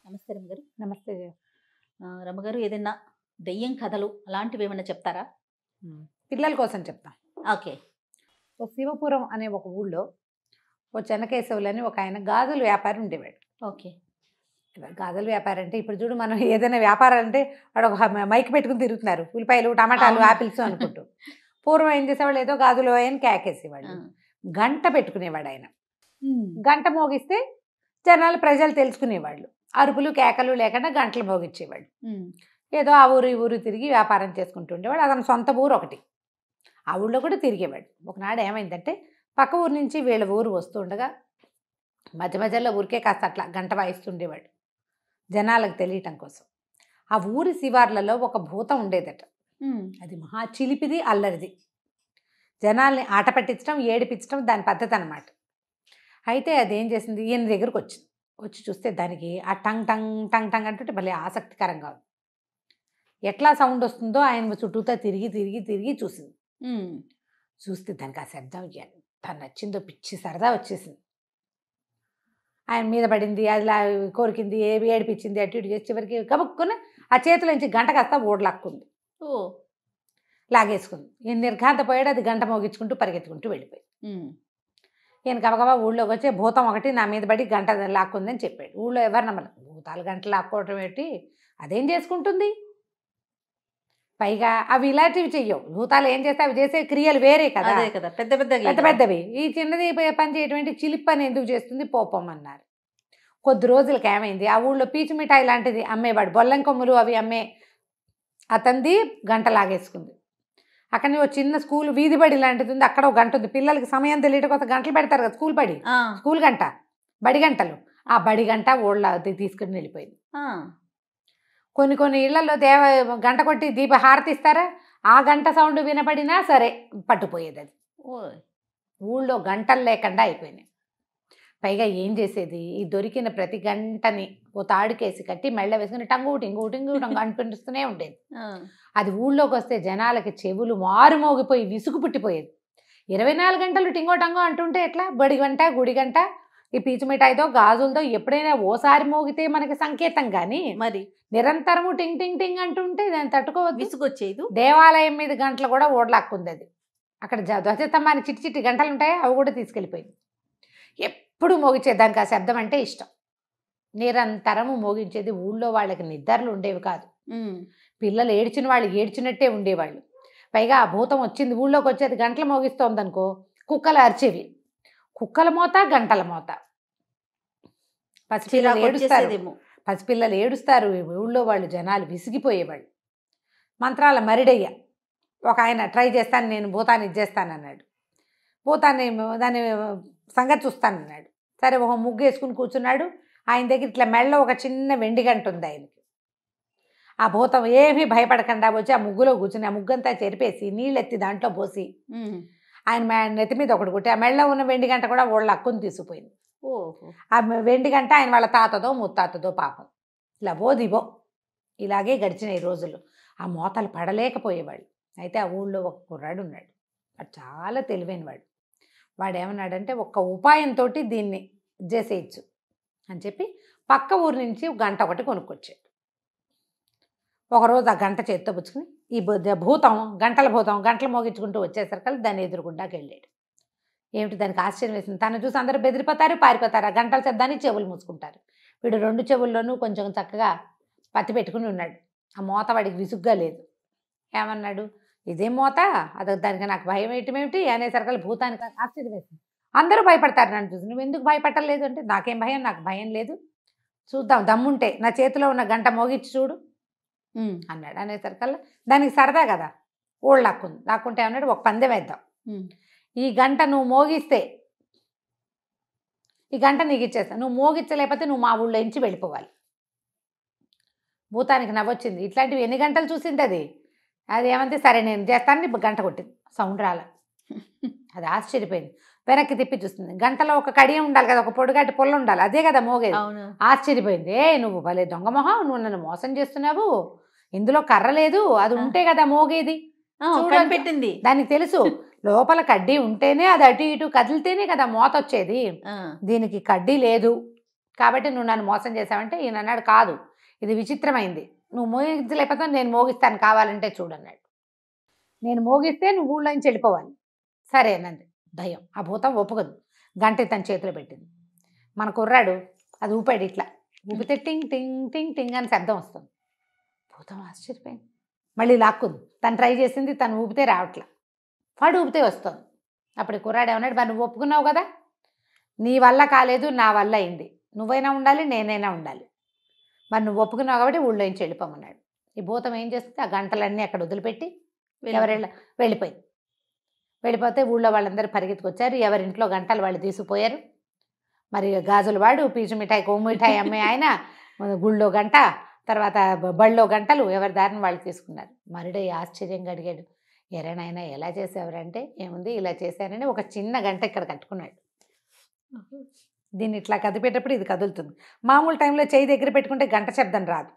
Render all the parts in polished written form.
నమస్తే రమ్మగారు. నమస్తే. రమ్మగారు ఏదైనా దెయ్యం కథలు అలాంటివి ఏమైనా చెప్తారా? పిల్లల కోసం చెప్తాం. ఓకే. ఓ శివపురం అనే ఒక ఊళ్ళో ఓ చెన్నకేశవులు అని ఒక ఆయన గాజుల వ్యాపారి ఉండేవాడు. ఓకే. గాజుల వ్యాపారం అంటే ఇప్పుడు చూడు మనం ఏదైనా వ్యాపారం అంటే వాడు ఒక మైక్ పెట్టుకుని తిరుగుతున్నారు, ఉల్లిపాయలు టమాటాలు అవును. ఆపిల్స్ అనుకుంటూ. పూర్వం ఏం చేసేవాళ్ళు, ఏదో గాజులు అని కేకేసేవాళ్ళు. గంట పెట్టుకునేవాడు ఆయన. గంట మోగిస్తే జనాలు ప్రజలు తెలుసుకునేవాళ్ళు. అరుపులు కేకలు లేకుండా గంటలు మోగించేవాడు. ఏదో ఆ ఊరు ఈ ఊరు తిరిగి వ్యాపారం చేసుకుంటుండేవాడు. అతని సొంత ఊరు ఒకటి, ఆ ఊళ్ళో కూడా తిరిగేవాడు. ఒకనాడు ఏమైందంటే పక్క ఊరు నుంచి వీళ్ళ ఊరు వస్తూ ఉండగా మధ్య మధ్యలో ఊరికే కాస్త అట్లా గంట వాయిస్తుండేవాడు జనాలకు తెలియటం కోసం. ఆ ఊరి శివార్లలో ఒక భూతం ఉండేదట. అది మహా చిలిపిది, అల్లరిది. జనాల్ని ఆట పట్టించడం, ఏడిపించడం దాని పద్ధతి అన్నమాట. అయితే అదేం చేసింది, ఈయన దగ్గరకు వచ్చింది. వచ్చి చూస్తే దానికి ఆ టంగ్ టంగ్ టంగ్ టంగ్ అంటుంటే భలే ఆసక్తికరంగా ఉంది. ఎట్లా సౌండ్ వస్తుందో ఆయన చుట్టూతా తిరిగి తిరిగి తిరిగి చూసింది. చూస్తే దానికి ఆ శబ్దం ఎంత నచ్చిందో, పిచ్చి సరదా వచ్చేసింది. ఆయన మీద పడింది, అదిలా కోరికింది, ఏడిపించింది, అటు ఇటు చేసి చివరికి కబుక్కుని ఆ చేతిలోంచి గంట కాస్త ఓడలాక్కుంది. లాగేసుకుంది. ఈయన నిర్ఘాంతపోయాడు. అది గంట మోగించుకుంటూ పరిగెత్తుకుంటూ వెళ్ళిపోయింది. ఈయన గబగబా ఊళ్ళోకి వచ్చి భూతం ఒకటి నా మీద పడి గంట లాక్కుందని చెప్పాడు. ఊళ్ళో ఎవరు నమ్మరు. భూతాలు గంటలు లాక్కోవటం ఏంటి, అదేం చేసుకుంటుంది, పైగా అవి ఇలాంటివి చెయ్యవు. భూతాలు ఏం చేస్తే అవి చేసే క్రియలు వేరే కదా, పెద్ద పెద్దవి. ఈ చిన్నది పని చేయటువంటి చిలిప్ పని ఎందుకు చేస్తుంది, పోపం అన్నారు. కొద్ది రోజులకి ఏమైంది, ఆ ఊళ్ళో పీచు మిఠాయి లాంటిది అమ్మేవాడు, బొల్లం కొమ్ములు అవి అమ్మే అతంది గంట లాగేసుకుంది. అక్కడని ఒక చిన్న స్కూల్ వీధి బడి లాంటిది ఉంది, అక్కడ ఒక గంట ఉంది. పిల్లలకి సమయం తెలియట కోసం గంటలు పెడతారు కదా, స్కూల్ బడి, స్కూల్ గంట, బడి గంటలు. ఆ బడి గంట ఓళ్ళ తీసుకుని వెళ్ళిపోయింది. కొన్ని కొన్ని ఇళ్లలో గంట కొట్టి దీప హారతిస్తారా, ఆ గంట సౌండ్ వినపడినా సరే పట్టుపోయేది అది. ఊళ్ళో గంటలు లేకుండా అయిపోయినాయి. పైగా ఏం చేసేది, ఈ దొరికిన ప్రతి గంటని ఓ తాడుకేసి కట్టి మెళ్ళ వేసుకుని టంగు టింగు టింగు టంగు అనిపిస్తూనే ఉండేది. అది ఊళ్ళోకి వస్తే జనాలకి చెవులు మారుమోగిపోయి విసుగు పుట్టిపోయేది. 24 గంటలు టింగో టంగో అంటుంటే ఎట్లా, బడి గంట గుడి గంట ఈ పీచు మిఠాయితో గాజులతో ఎప్పుడైనా ఓసారి మోగితే మనకి సంకేతం, కానీ మరి నిరంతరము టింగ్ టింగ్ టింగ్ అంటుంటే దాన్ని తట్టుకోవద్దు, విసుగొచ్చేది. దేవాలయం మీద గంటలు కూడా ఓడలాక్కుంది అది. అక్కడ ధ్వజస్తంభానికి చిట్టి చిట్టి గంటలు ఉంటాయి, అవి కూడా తీసుకెళ్ళిపోయింది. ఎప్పుడు మోగించేదానికి ఆ శబ్దం అంటే ఇష్టం. నిరంతరము మోగించేది. ఊళ్ళో వాళ్ళకి నిద్రలు ఉండేవి కాదు. పిల్లలు ఏడ్చిన వాళ్ళు ఏడ్చినట్టే ఉండేవాళ్ళు. పైగా ఆ భూతం వచ్చింది ఊళ్ళోకి వచ్చేది గంటలు మోగిస్తోంది అనుకో, కుక్కలు అరిచేవి. కుక్కల మోత, గంటల మోత. పసిపిల్లలు ఏడుస్తారు. ఊళ్ళో వాళ్ళు జనాలు విసిగిపోయేవాళ్ళు. మంత్రాల మరిడయ్య ఒక ఆయన ట్రై చేస్తాను, నేను భూతాన్ని ఇచ్చేస్తానన్నాడు. భూతాన్ని దాని సంగతి చూస్తానన్నాడు. సరే ఒక ముగ్గు వేసుకుని కూర్చున్నాడు. ఆయన దగ్గర ఇట్లా మెళ్ళ ఒక చిన్న వెండి గంట ఉంది ఆయనకి. ఆ భూతం ఏమీ భయపడకుండా వచ్చి ఆ ముగ్గులో కూర్చుని ఆ ముగ్గంతా చెరిపేసి నీళ్ళెత్తి దాంట్లో పోసి ఆయన నెత్తి మీద ఒకటి కొట్టి ఆ మెళ్ళ ఉన్న వెండి గంట కూడా వాళ్ళ అక్కుని తీసుకుపోయింది. ఆ వెండి గంట ఆయన వాళ్ళ తాతదో ముత్తాతదో పాపం. ఇలా దిబో ఇలాగే గడిచినాయి రోజులు. ఆ మోతలు పడలేకపోయేవాళ్ళు. అయితే ఆ ఊళ్ళో ఒక కుర్రాడు ఉన్నాడు, వాడు చాలా తెలివైనవాడు. వాడు ఏమన్నాడంటే ఒక్క ఉపాయంతో దీన్ని చేసేయచ్చు అని చెప్పి పక్క ఊరు నుంచి గంట ఒకటి కొనుక్కొచ్చాడు. ఒకరోజు ఆ గంట చేత్తో పుచ్చుకుని ఈ భూతం గంటలు మోగించుకుంటూ వచ్చేసరికి దాన్ని ఎదురుగుండాకి వెళ్ళాడు. ఏమిటి దానికి ఆశ్చర్యం వేసింది. తను చూసి అందరూ బెదిరిపోతారు, పారిపోతారు. ఆ గంటల శబ్దాన్ని చెవులు మూసుకుంటారు. వీడు 2 చెవుల్లోనూ కొంచెం చక్కగా పత్తి పెట్టుకుని ఉన్నాడు. ఆ మోత వాడికి విసుగ్గా లేదు. ఏమన్నాడు, ఇదేం మోత, అదొక దానికి నాకు భయం ఏమిటి అనేసరికి భూతానికి ఆశ్చర్యం వేసింది. అందరూ భయపడతారు నన్ను చూసి, నువ్వు ఎందుకు భయపడలేదు అంటే, నాకేం భయం, నాకు భయం లేదు, చూద్దాం దమ్ముంటే నా చేతిలో ఉన్న గంట మోగించి చూడు అన్నాడు. అనేసరికల్లా దానికి సరదా కదా, ఓళ్ళు లాక్కుంటే అన్నాడు, ఒక పందెం వేద్దాం. ఈ గంట నువ్వు మోగిస్తే ఈ గంట నీకు ఇచ్చేస్తా, నువ్వు మోగించలేకపోతే నువ్వు మా ఊళ్ళో నుంచి వెళ్ళిపోవాలి. భూతానికి నవ్వొచ్చింది. ఇట్లాంటివి ఎన్ని గంటలు చూసింది అది ఏమంటే సరే నేను చేస్తాను. గంట కొట్టింది, సౌండ్ రాల. అది ఆశ్చర్యపోయింది. వెనక్కి తిప్పి చూస్తుంది. గంటలో ఒక కడియం ఉండాలి కదా, ఒక పొడుగాటి పొల్ల ఉండాలి, అదే కదా మోగేది. ఆశ్చర్యపోయింది. నువ్వు భలే దొంగ మొహం, నువ్వు నన్ను మోసం చేస్తున్నావు, ఇందులో కర్ర లేదు, అది ఉంటే కదా మోగేది. పెట్టింది దానికి తెలుసు, లోపల కడ్డీ ఉంటేనే అది అటు ఇటు కదిలితేనే కదా మోత వచ్చేది. దీనికి కడ్డీ లేదు, కాబట్టి నువ్వు నన్ను మోసం చేసావంటే ఈయన అన్నాడు, కాదు ఇది విచిత్రమైంది, నువ్వు మోగించలేకపోతే నేను మోగిస్తాను కావాలంటే చూడన్నాడు. నేను మోగిస్తే నువ్వు ఊళ్ళో నుంచి వెళ్ళిపోవాలి. సరే అన్నది దయ్యం. ఆ భూతం ఒప్పుకోదు. గంట తన చేతిలో పెట్టింది. మన కుర్రాడు అది ఊపాడు, ఇట్లా ఊపితే టింగ్ టింగ్ టింగ్ టింగ్ అని శబ్దం వస్తుంది. భూతం ఆశ్చర్యపోయింది, మళ్ళీ లాక్కుంది. తను ట్రై చేసింది, తను ఊపితే రావట్లా, వాడు ఊపితే వస్తుంది. అప్పుడు కుర్రాడు ఏమన్నాడు, మరి నువ్వు ఒప్పుకున్నావు కదా, నీ వల్ల కాలేదు నా వల్ల అయింది, నువ్వైనా ఉండాలి నేనైనా ఉండాలి, మరి నువ్వు ఒప్పుకున్నావు కాబట్టి ఊళ్ళో నుంచి వెళ్ళిపోమన్నాడు. ఈ భూతం ఏం చేస్తుంది, ఆ గంటలన్నీ అక్కడ వదిలిపెట్టి వెళ్ళిపోయింది. వెళ్ళిపోతే ఊళ్ళో వాళ్ళందరూ పరిగెత్తుకొచ్చారు, ఎవరింట్లో గంటలు వాళ్ళు తీసుకుపోయారు. మరి గాజులు వాడు, పీచు మిఠాయి కొమ్ము మిఠాయి అమ్మే ఆయన, గుళ్ళో గంట, తర్వాత బళ్ళో గంటలు, ఎవరి దారిని వాళ్ళు తీసుకున్నారు. మరుడయ్య ఆశ్చర్యంగా అడిగాడు, ఎరేనాయన ఎలా చేసేవారంటే, ఏముంది ఇలా చేశారని ఒక చిన్న గంట ఇక్కడ కట్టుకున్నాడు. దీన్ని ఇట్లా కదిపేటప్పుడు ఇది కదులుతుంది. మామూలు టైంలో చేయి దగ్గర పెట్టుకుంటే గంట శబ్దం రాదు.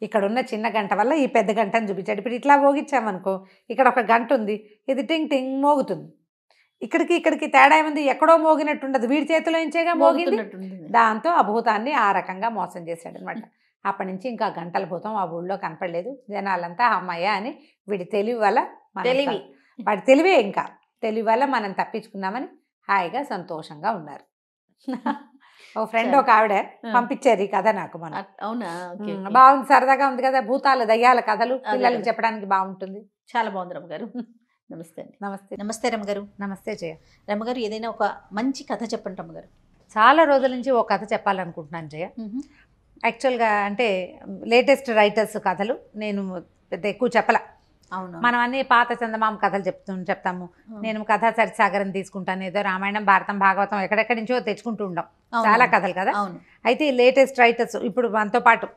ఇక్కడ ఉన్న చిన్న గంట వల్ల ఈ పెద్ద గంటను చూపించాడు. ఇప్పుడు ఇట్లా మోగించామనుకో, ఇక్కడ ఒక గంట ఉంది, ఇది టింగ్ టింగ్ మోగుతుంది. ఇక్కడికి తేడా ఏముంది, ఎక్కడో మోగినట్టు ఉండదు, వీడి చేతిలో ఇంచేగా మోగింది. దాంతో ఆ భూతాన్ని ఆ రకంగా మోసం చేశాడు అనమాట. అప్పటి నుంచి ఇంకా గంటల భూతం ఆ ఊళ్ళో కనపడలేదు. జనాలంతా అమ్మయ్య అని వీడి తెలివి వల్ల వాడి తెలివే, ఇంకా తెలివి వల్ల మనం తప్పించుకున్నామని హాయిగా సంతోషంగా ఉన్నారు. ఓ ఫ్రెండ్ ఒక ఆవిడ పంపించారు ఈ కథ నాకు. మనం అవునా, బాగుంది, సరదాగా ఉంది కదా, భూతాలు దయ్యాల కథలు పిల్లలకి చెప్పడానికి బాగుంటుంది. చాలా బాగుంది రమ్మగారు. నమస్తే అండి. నమస్తే. నమస్తే రమ్మగారు. నమస్తే జయ. రమ్మగారు, ఏదైనా ఒక మంచి కథ చెప్పండి రమ్మగారు. చాలా రోజుల నుంచి ఒక కథ చెప్పాలనుకుంటున్నాను జయ. యాక్చువల్గా అంటే లేటెస్ట్ రైటర్స్ కథలు నేను పెద్ద ఎక్కువ చెప్పలా. అవును, మనం అన్ని పాత చందమామ కథలు చెప్తాము. నేను కథా సరిసాగరం తీసుకుంటాను, ఏదో రామాయణం భారతం భాగవతం ఎక్కడెక్కడి నుంచో తెచ్చుకుంటూ ఉంటాం, చాలా కథలు కదా. అయితే ఈ లేటెస్ట్ రైటర్స్ ఇప్పుడు మనతో పాటు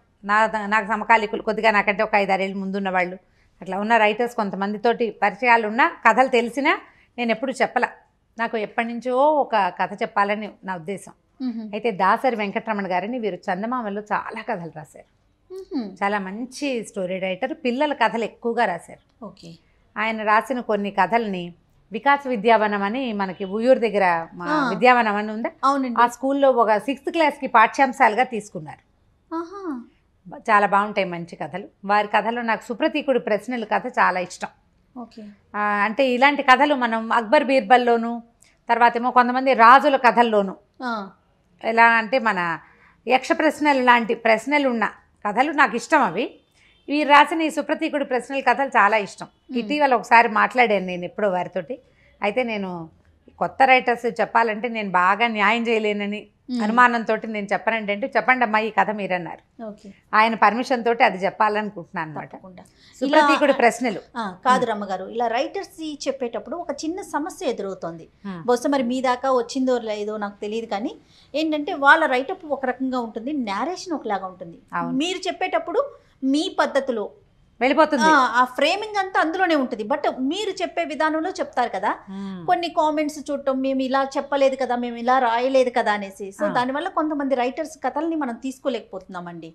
నాకు సమకాలీకులు, కొద్దిగా నాకంటే ఒక 5-6 ఏళ్ళు ముందున్న వాళ్ళు, అట్లా ఉన్న రైటర్స్ కొంతమందితోటి పరిచయాలు ఉన్న కథలు తెలిసినా నేను ఎప్పుడు చెప్పలా. నాకు ఎప్పటి నుంచో ఒక కథ చెప్పాలని నా ఉద్దేశం. అయితే దాసరి వెంకటరమణ గారిని, వీరు చందమామలో చాలా కథలు రాశారు, చాలా మంచి స్టోరీ రైటర్, పిల్లల కథలు ఎక్కువగా రాశారు. ఓకే. ఆయన రాసిన కొన్ని కథల్ని వికాస్ విద్యావనం అని మనకి ఉయ్యూరు దగ్గర విద్యావనం అని ఉందా, ఆ స్కూల్లో ఒక 6th క్లాస్కి పాఠ్యాంశాలుగా తీసుకున్నారు. చాలా బాగుంటాయి మంచి కథలు. వారి కథలో నాకు సుప్రతీకుడి ప్రశ్నల కథ చాలా ఇష్టం. అంటే ఇలాంటి కథలు మనం అక్బర్ బీర్బల్లోను, తర్వాత ఏమో కొంతమంది రాజుల కథల్లోను, ఎలా అంటే మన యక్ష ప్రశ్నలు లాంటి ప్రశ్నలు ఉన్న కథలు నాకు ఇష్టం. అవి వీరు రాసిన ఈ సుప్రతీకుడి ప్రశ్నల కథలు చాలా ఇష్టం. ఇటీవల ఒకసారి మాట్లాడాను నేను ఎప్పుడో వారితోటి. అయితే నేను కొత్త రైటర్స్ చెప్పాలంటే నేను బాగా న్యాయం చేయలేనని అనుమానంతో నేను చెప్పనండి అంటే, చెప్పండి అమ్మా ఈ కథ మీరన్నారు. ఆయన పర్మిషన్ తోటి అది చెప్పాలనుకుంటున్నాను అనమాట. సుప్రతీకుడి ప్రశ్నలు కాదు రమ్మగారు, ఇలా రైటర్స్ చెప్పేటప్పుడు ఒక చిన్న సమస్య ఎదురవుతుంది. బహుశా మరి మీ దాకా వచ్చిందో లేదో నాకు తెలియదు, కానీ ఏంటంటే వాళ్ళ రైటప్ ఒక రకంగా ఉంటుంది, నేరేషన్ ఒకలాగా ఉంటుంది. మీరు చెప్పేటప్పుడు మీ పద్ధతిలో వెళ్ళిపోతుంది, ఆ ఫ్రేమింగ్ అంతా అందులోనే ఉంటుంది. బట్ మీరు చెప్పే విధానంలో చెప్తారు కదా, కొన్ని కామెంట్స్ చూడటం, మేము ఇలా చెప్పలేదు కదా, మేము ఇలా రాయలేదు కదా అనేసి. సో దానివల్ల కొంతమంది రైటర్స్ కథల్ని మనం తీసుకోలేకపోతున్నామండి.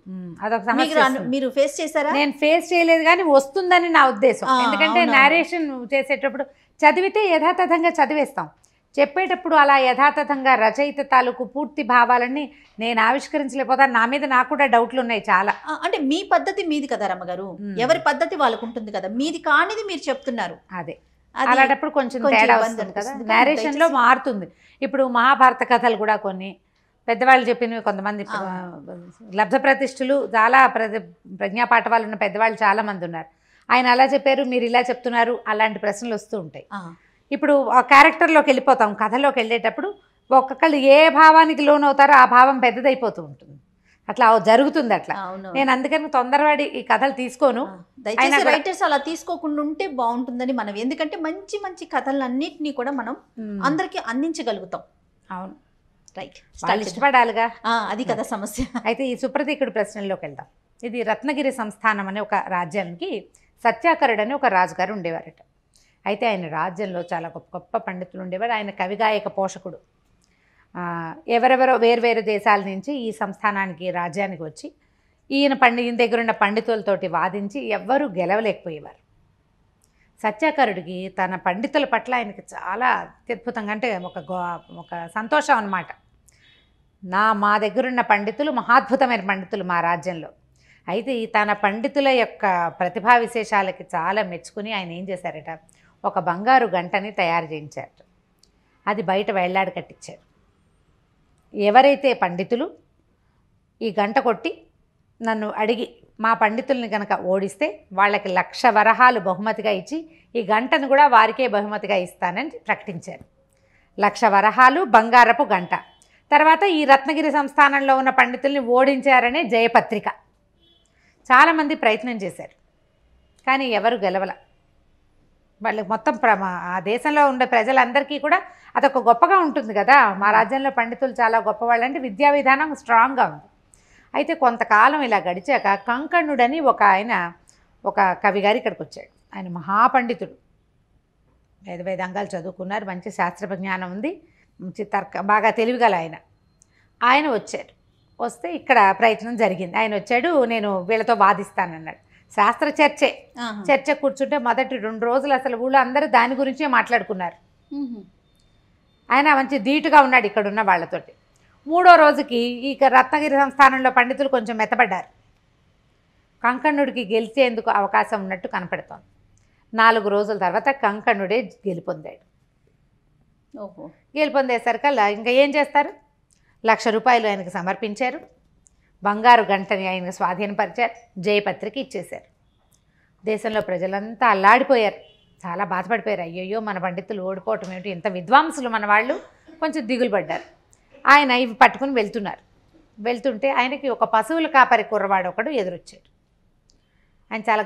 మీరు ఫేస్ చేశారా? నేను ఫేస్ చేయలేదు, కానీ వస్తుందని నా ఉద్దేశం. ఎందుకంటే నేరేషన్ చేసేటప్పుడు చదివితే యథాతథంగా చదివేస్తాం, చెప్పేటప్పుడు అలా యథాతథంగా రచయిత తాలూకు పూర్తి భావాలన్నీ నేను ఆవిష్కరించలేకపోతాను. నా మీద నాకు కూడా డౌట్లు ఉన్నాయి చాలా. అంటే మీ పద్ధతి మీది కదా రమ్మగారు, ఎవరి పద్ధతి వాళ్ళకు ఉంటుంది కదా, మీది కానిది మీరు చెప్తున్నారు. అదే అలాంటప్పుడు కొంచెం తేడా వస్తుంది కదా, నేరేషన్లో మారుతుంది. ఇప్పుడు మహాభారత కథలు కూడా కొన్ని పెద్దవాళ్ళు చెప్పినవి, కొంతమంది లబ్ధ ప్రతిష్ఠులు చాలా ప్రజ్ఞాపాఠ వాళ్ళు ఉన్న పెద్దవాళ్ళు చాలా మంది ఉన్నారు. ఆయన అలా చెప్పారు, మీరు ఇలా చెప్తున్నారు, అలాంటి ప్రశ్నలు వస్తూ ఉంటాయి. ఇప్పుడు ఆ క్యారెక్టర్లోకి వెళ్ళిపోతాం, కథలోకి వెళ్ళేటప్పుడు ఒక్కొక్కళ్ళు ఏ భావానికి లోనవుతారో ఆ భావం పెద్దదైపోతూ ఉంటుంది, అట్లా జరుగుతుంది. అట్లా నేను అందుకని తొందరపడి ఈ కథలు తీసుకోను. దయచేసి రైటర్స్ అలా తీసుకోకుండా ఉంటే బాగుంటుందని మనం, ఎందుకంటే మంచి మంచి కథలన్నింటినీ కూడా మనం అందరికీ అందించగలుగుతాం. అవును, రైట్, వాళ్ళు ఇష్టపడాలిగా, అది కదా సమస్య. అయితే ఈ సుప్రతీకుడి ప్రశ్నల్లోకి వెళ్దాం. ఇది రత్నగిరి సంస్థానం అనే ఒక రాజ్యానికి సత్యాకరుడు అని ఒక రాజుగారు ఉండేవారట. అయితే ఆయన రాజ్యంలో చాలా గొప్ప గొప్ప పండితులు ఉండేవారు. ఆయన కవిగాయక పోషకుడు. ఎవరెవరో వేర్వేరు దేశాల నుంచి ఈ సంస్థానానికి రాజ్యానికి వచ్చి ఈయన దగ్గర ఉన్న పండితులతోటి వాదించి ఎవ్వరూ గెలవలేకపోయేవారు. సత్యాకరుడికి తన పండితుల పట్ల ఆయనకి చాలా అత్యద్భుతంగా, అంటే ఒక సంతోషం అన్నమాట. మా దగ్గరున్న పండితులు మహాద్భుతమైన పండితులు మా రాజ్యంలో. అయితే తన పండితుల యొక్క ప్రతిభా విశేషాలకి చాలా మెచ్చుకుని ఆయన ఏం చేశారట, ఒక బంగారు గంటని తయారు చేయించారు. అది బయట వేళ్లాడి కట్టించారు. ఎవరైతే పండితులు ఈ గంట కొట్టి నన్ను అడిగి మా పండితుల్ని కనుక ఓడిస్తే వాళ్ళకి 1,00,000 వరహాలు బహుమతిగా ఇచ్చి ఈ గంటను కూడా వారికే బహుమతిగా ఇస్తానని ప్రకటించారు. 1,00,000 వరహాలు బంగారపు గంట. తర్వాత ఈ రత్నగిరి సంస్థానంలో ఉన్న పండితుల్ని ఓడించారనే జయపత్రిక. చాలామంది ప్రయత్నం చేశారు, కానీ ఎవరు గెలవల. వాళ్ళకి మొత్తం ఆ దేశంలో ఉండే ప్రజలందరికీ కూడా అదొక గొప్పగా ఉంటుంది కదా, మా రాజ్యంలో పండితులు చాలా గొప్పవాళ్ళు అంటే విద్యా విధానం స్ట్రాంగ్గా ఉంది. అయితే కొంతకాలం ఇలా గడిచాక కంకణుడని ఒక కవి గారు ఇక్కడికి వచ్చాడు. ఆయన మహాపండితుడు, వేదాంగాలు చదువుకున్నారు, మంచి శాస్త్ర జ్ఞానం ఉంది, మంచి బాగా తెలివిగల ఆయన వచ్చారు. వస్తే ఇక్కడ ప్రయత్నం జరిగింది. ఆయన వచ్చాడు, నేను వీళ్ళతో వాదిస్తానన్నాడు. శాస్త్ర చర్చ కూర్చుంటే మొదటి 2 రోజులు అసలు ఊళ్ళో అందరూ దాని గురించే మాట్లాడుకున్నారు. ఆయన మంచి ధీటుగా ఉన్నాడు ఇక్కడున్న వాళ్ళతోటి. 3వ రోజుకి ఈ రత్నగిరి సంస్థానంలో పండితులు కొంచెం మెత్తపడ్డారు. కంకణుడికి గెలిచేందుకు అవకాశం ఉన్నట్టు కనపడుతోంది. 4 రోజుల తర్వాత కంకణుడే గెలుపొందాడు. గెలుపొందేసరికల్లా ఇంకా ఏం చేస్తారు, 1,00,000 రూపాయలు ఆయనకు సమర్పించారు, బంగారు గంటని ఆయనకు స్వాధీనపరిచారు, జయపత్రిక ఇచ్చేశారు. దేశంలో ప్రజలంతా అల్లాడిపోయారు, చాలా బాధపడిపోయారు. అయ్యయ్యో మన పండితులు ఓడిపోవటం ఏమిటి, ఇంత విద్వాంసులు మన వాళ్ళు, కొంచెం దిగులు పడ్డారు. ఆయన ఇవి పట్టుకుని వెళ్తుంటే ఆయనకి ఒక పశువుల కాపరి కుర్రవాడు ఒకడు ఎదురొచ్చాడు. ఆయన చాలా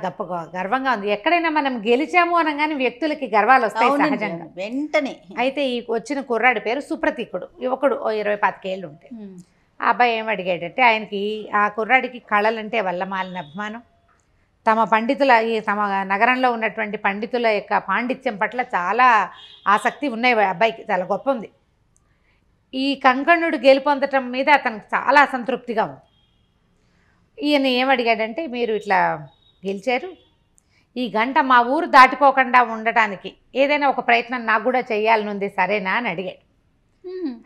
గర్వంగా ఉంది. ఎక్కడైనా మనం గెలిచాము అనగానే వ్యక్తులకి గర్వాలు వస్తాయి సహజంగా, వెంటనే. అయితే ఈ వచ్చిన కుర్రాడి పేరు సుప్రతీకుడు, యువకుడు, 20-25 ఏళ్ళు ఉంటాయి. ఆ అబ్బాయి ఏం అడిగాడంటే, ఆయనకి ఆ కుర్రాడికి కళలంటే వల్లమాలిన అభిమానం, తమ నగరంలో ఉన్నటువంటి పండితుల యొక్క పాండిత్యం పట్ల చాలా ఆసక్తి ఉన్నాయి. అబ్బాయికి చాలా గొప్ప ఉంది. ఈ కంకణుడు గెలుపొందటం మీద అతనికి చాలా అసంతృప్తిగా ఉంది. ఈయన ఏమడిగాడంటే, మీరు ఇట్లా గెలిచారు, ఈ గంట మా ఊరు దాటిపోకుండా ఉండటానికి ఏదైనా ఒక ప్రయత్నం నాకు కూడా చేయాలనుంది, సరేనా అని అడిగాడు.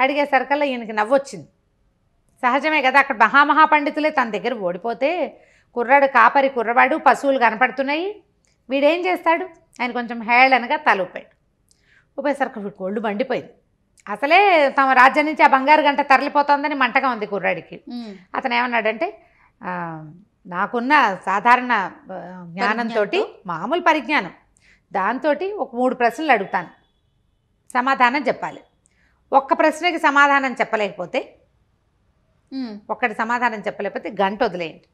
అడిగేసరికల్లా ఈయనకి నవ్వొచ్చింది. సహజమే కదా, అక్కడ మహాపండితులే తన దగ్గర ఓడిపోతే, కుర్రవాడు పశువులు కనపడుతున్నాయి, వీడేం చేస్తాడు, ఆయన కొంచెం హేళనగా తల ఊపాడు. ఊపేసరికి వీడికి ఒళ్ళు మండిపోయింది. అసలే తమ రాజ్యం నుంచి ఆ బంగారు గంట తరలిపోతుందని మంటగా ఉంది కుర్రాడికి. అతను ఏమన్నాడంటే, నాకున్న సాధారణ జ్ఞానంతో, మామూలు పరిజ్ఞానం దాంతో ఒక 3 ప్రశ్నలు అడుగుతాను, సమాధానం చెప్పాలి. ఒక్క ప్రశ్నకి సమాధానం చెప్పలేకపోతే గంట వదిలేయండి.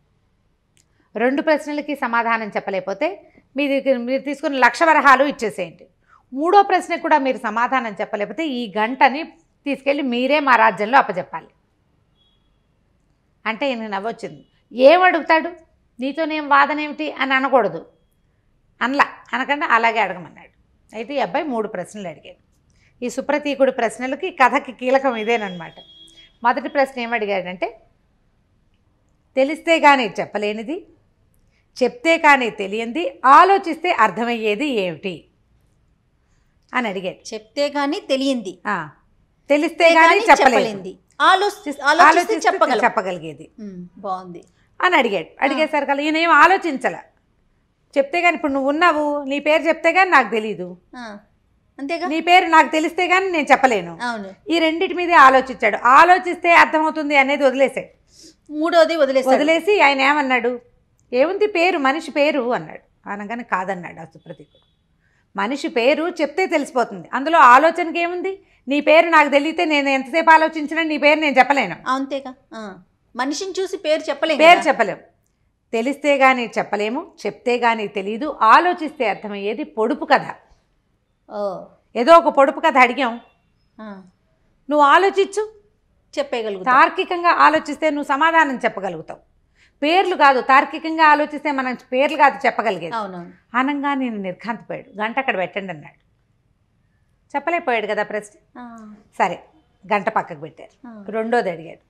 2 ప్రశ్నలకి సమాధానం చెప్పలేకపోతే మీరు తీసుకున్న 1,00,000 వరహాలు ఇచ్చేసేయండి. 3వ ప్రశ్నకు కూడా మీరు సమాధానం చెప్పలేకపోతే ఈ గంటని తీసుకెళ్ళి మీరే మా రాజ్యంలో అప్పచెప్పాలి అంటే ఈయన నవ్వొచ్చింది. ఏమడుగుతాడు, నీతోనేం వాదనేమిటి అని అనకూడదు, అనకుండా అలాగే అడగమన్నాడు. అయితే ఈ అబ్బాయి 3 ప్రశ్నలు అడిగాడు. ఈ సుప్రతీకుడు ప్రశ్నలకి కథకి కీలకం ఇదేనమాట. మొదటి ప్రశ్న ఏమడిగాడంటే, తెలిస్తే కానీ చెప్పలేనిది, చెప్తే కానీ తెలియంది, ఆలోచిస్తే అర్థమయ్యేది ఏమిటి అని అడిగాడు. చెప్తే కానీ తెలియంది, తెలిస్తే కానీ చెప్పలేనిది, ఆలోచిస్తే చెప్పగలిగేది, బాగుంది అని అడిగాడు. అడిగేసరికి ఈయన ఏం ఆలోచించాల. చెప్తే కానీ, ఇప్పుడు నువ్వు ఉన్నావు, నీ పేరు చెప్తే కానీ నాకు తెలీదు, అంతేగా, నీ పేరు నాకు తెలిస్తే కానీ నేను చెప్పలేను. ఈ రెండింటి మీదే ఆలోచించాడు. ఆలోచిస్తే అర్థమవుతుంది అనేది వదిలేసాడు. 3వది వదిలేసి ఆయన ఏమన్నాడు, ఏముంది పేరు, మనిషి పేరు అన్నాడు. అనగానే కాదన్నాడు ఆ సుప్రతీకుడు. మనిషి పేరు చెప్తే తెలిసిపోతుంది, అందులో ఆలోచనకి ఏముంది, నీ పేరు నాకు తెలియతే నేను ఎంతసేపు ఆలోచించినా నీ పేరు నేను చెప్పలేను. అంతేగా, మనిషిని చూసి పేరు చెప్పలేము. తెలిస్తే కానీ చెప్పలేము, చెప్తే కానీ తెలియదు, ఆలోచిస్తే అర్థమయ్యేది పొడుపు కథ. ఏదో ఒక పొడుపు కథ అడిగాం, నువ్వు ఆలోచించు, చెప్పగలుగుతావు. తార్కికంగా ఆలోచిస్తే నువ్వు సమాధానం చెప్పగలుగుతావు. పేర్లు కాదు, తార్కికంగా ఆలోచిస్తే మనం పేర్లు కాదు చెప్పగలిగేది. అనంగా నేను నిర్ఘాంతపోయాడు. గంట అక్కడ పెట్టండి అన్నాడు. చెప్పలేకపోయాడు కదా ప్రశ్న. సరే గంట పక్కకు పెట్టారు. 2వది అడిగాడు.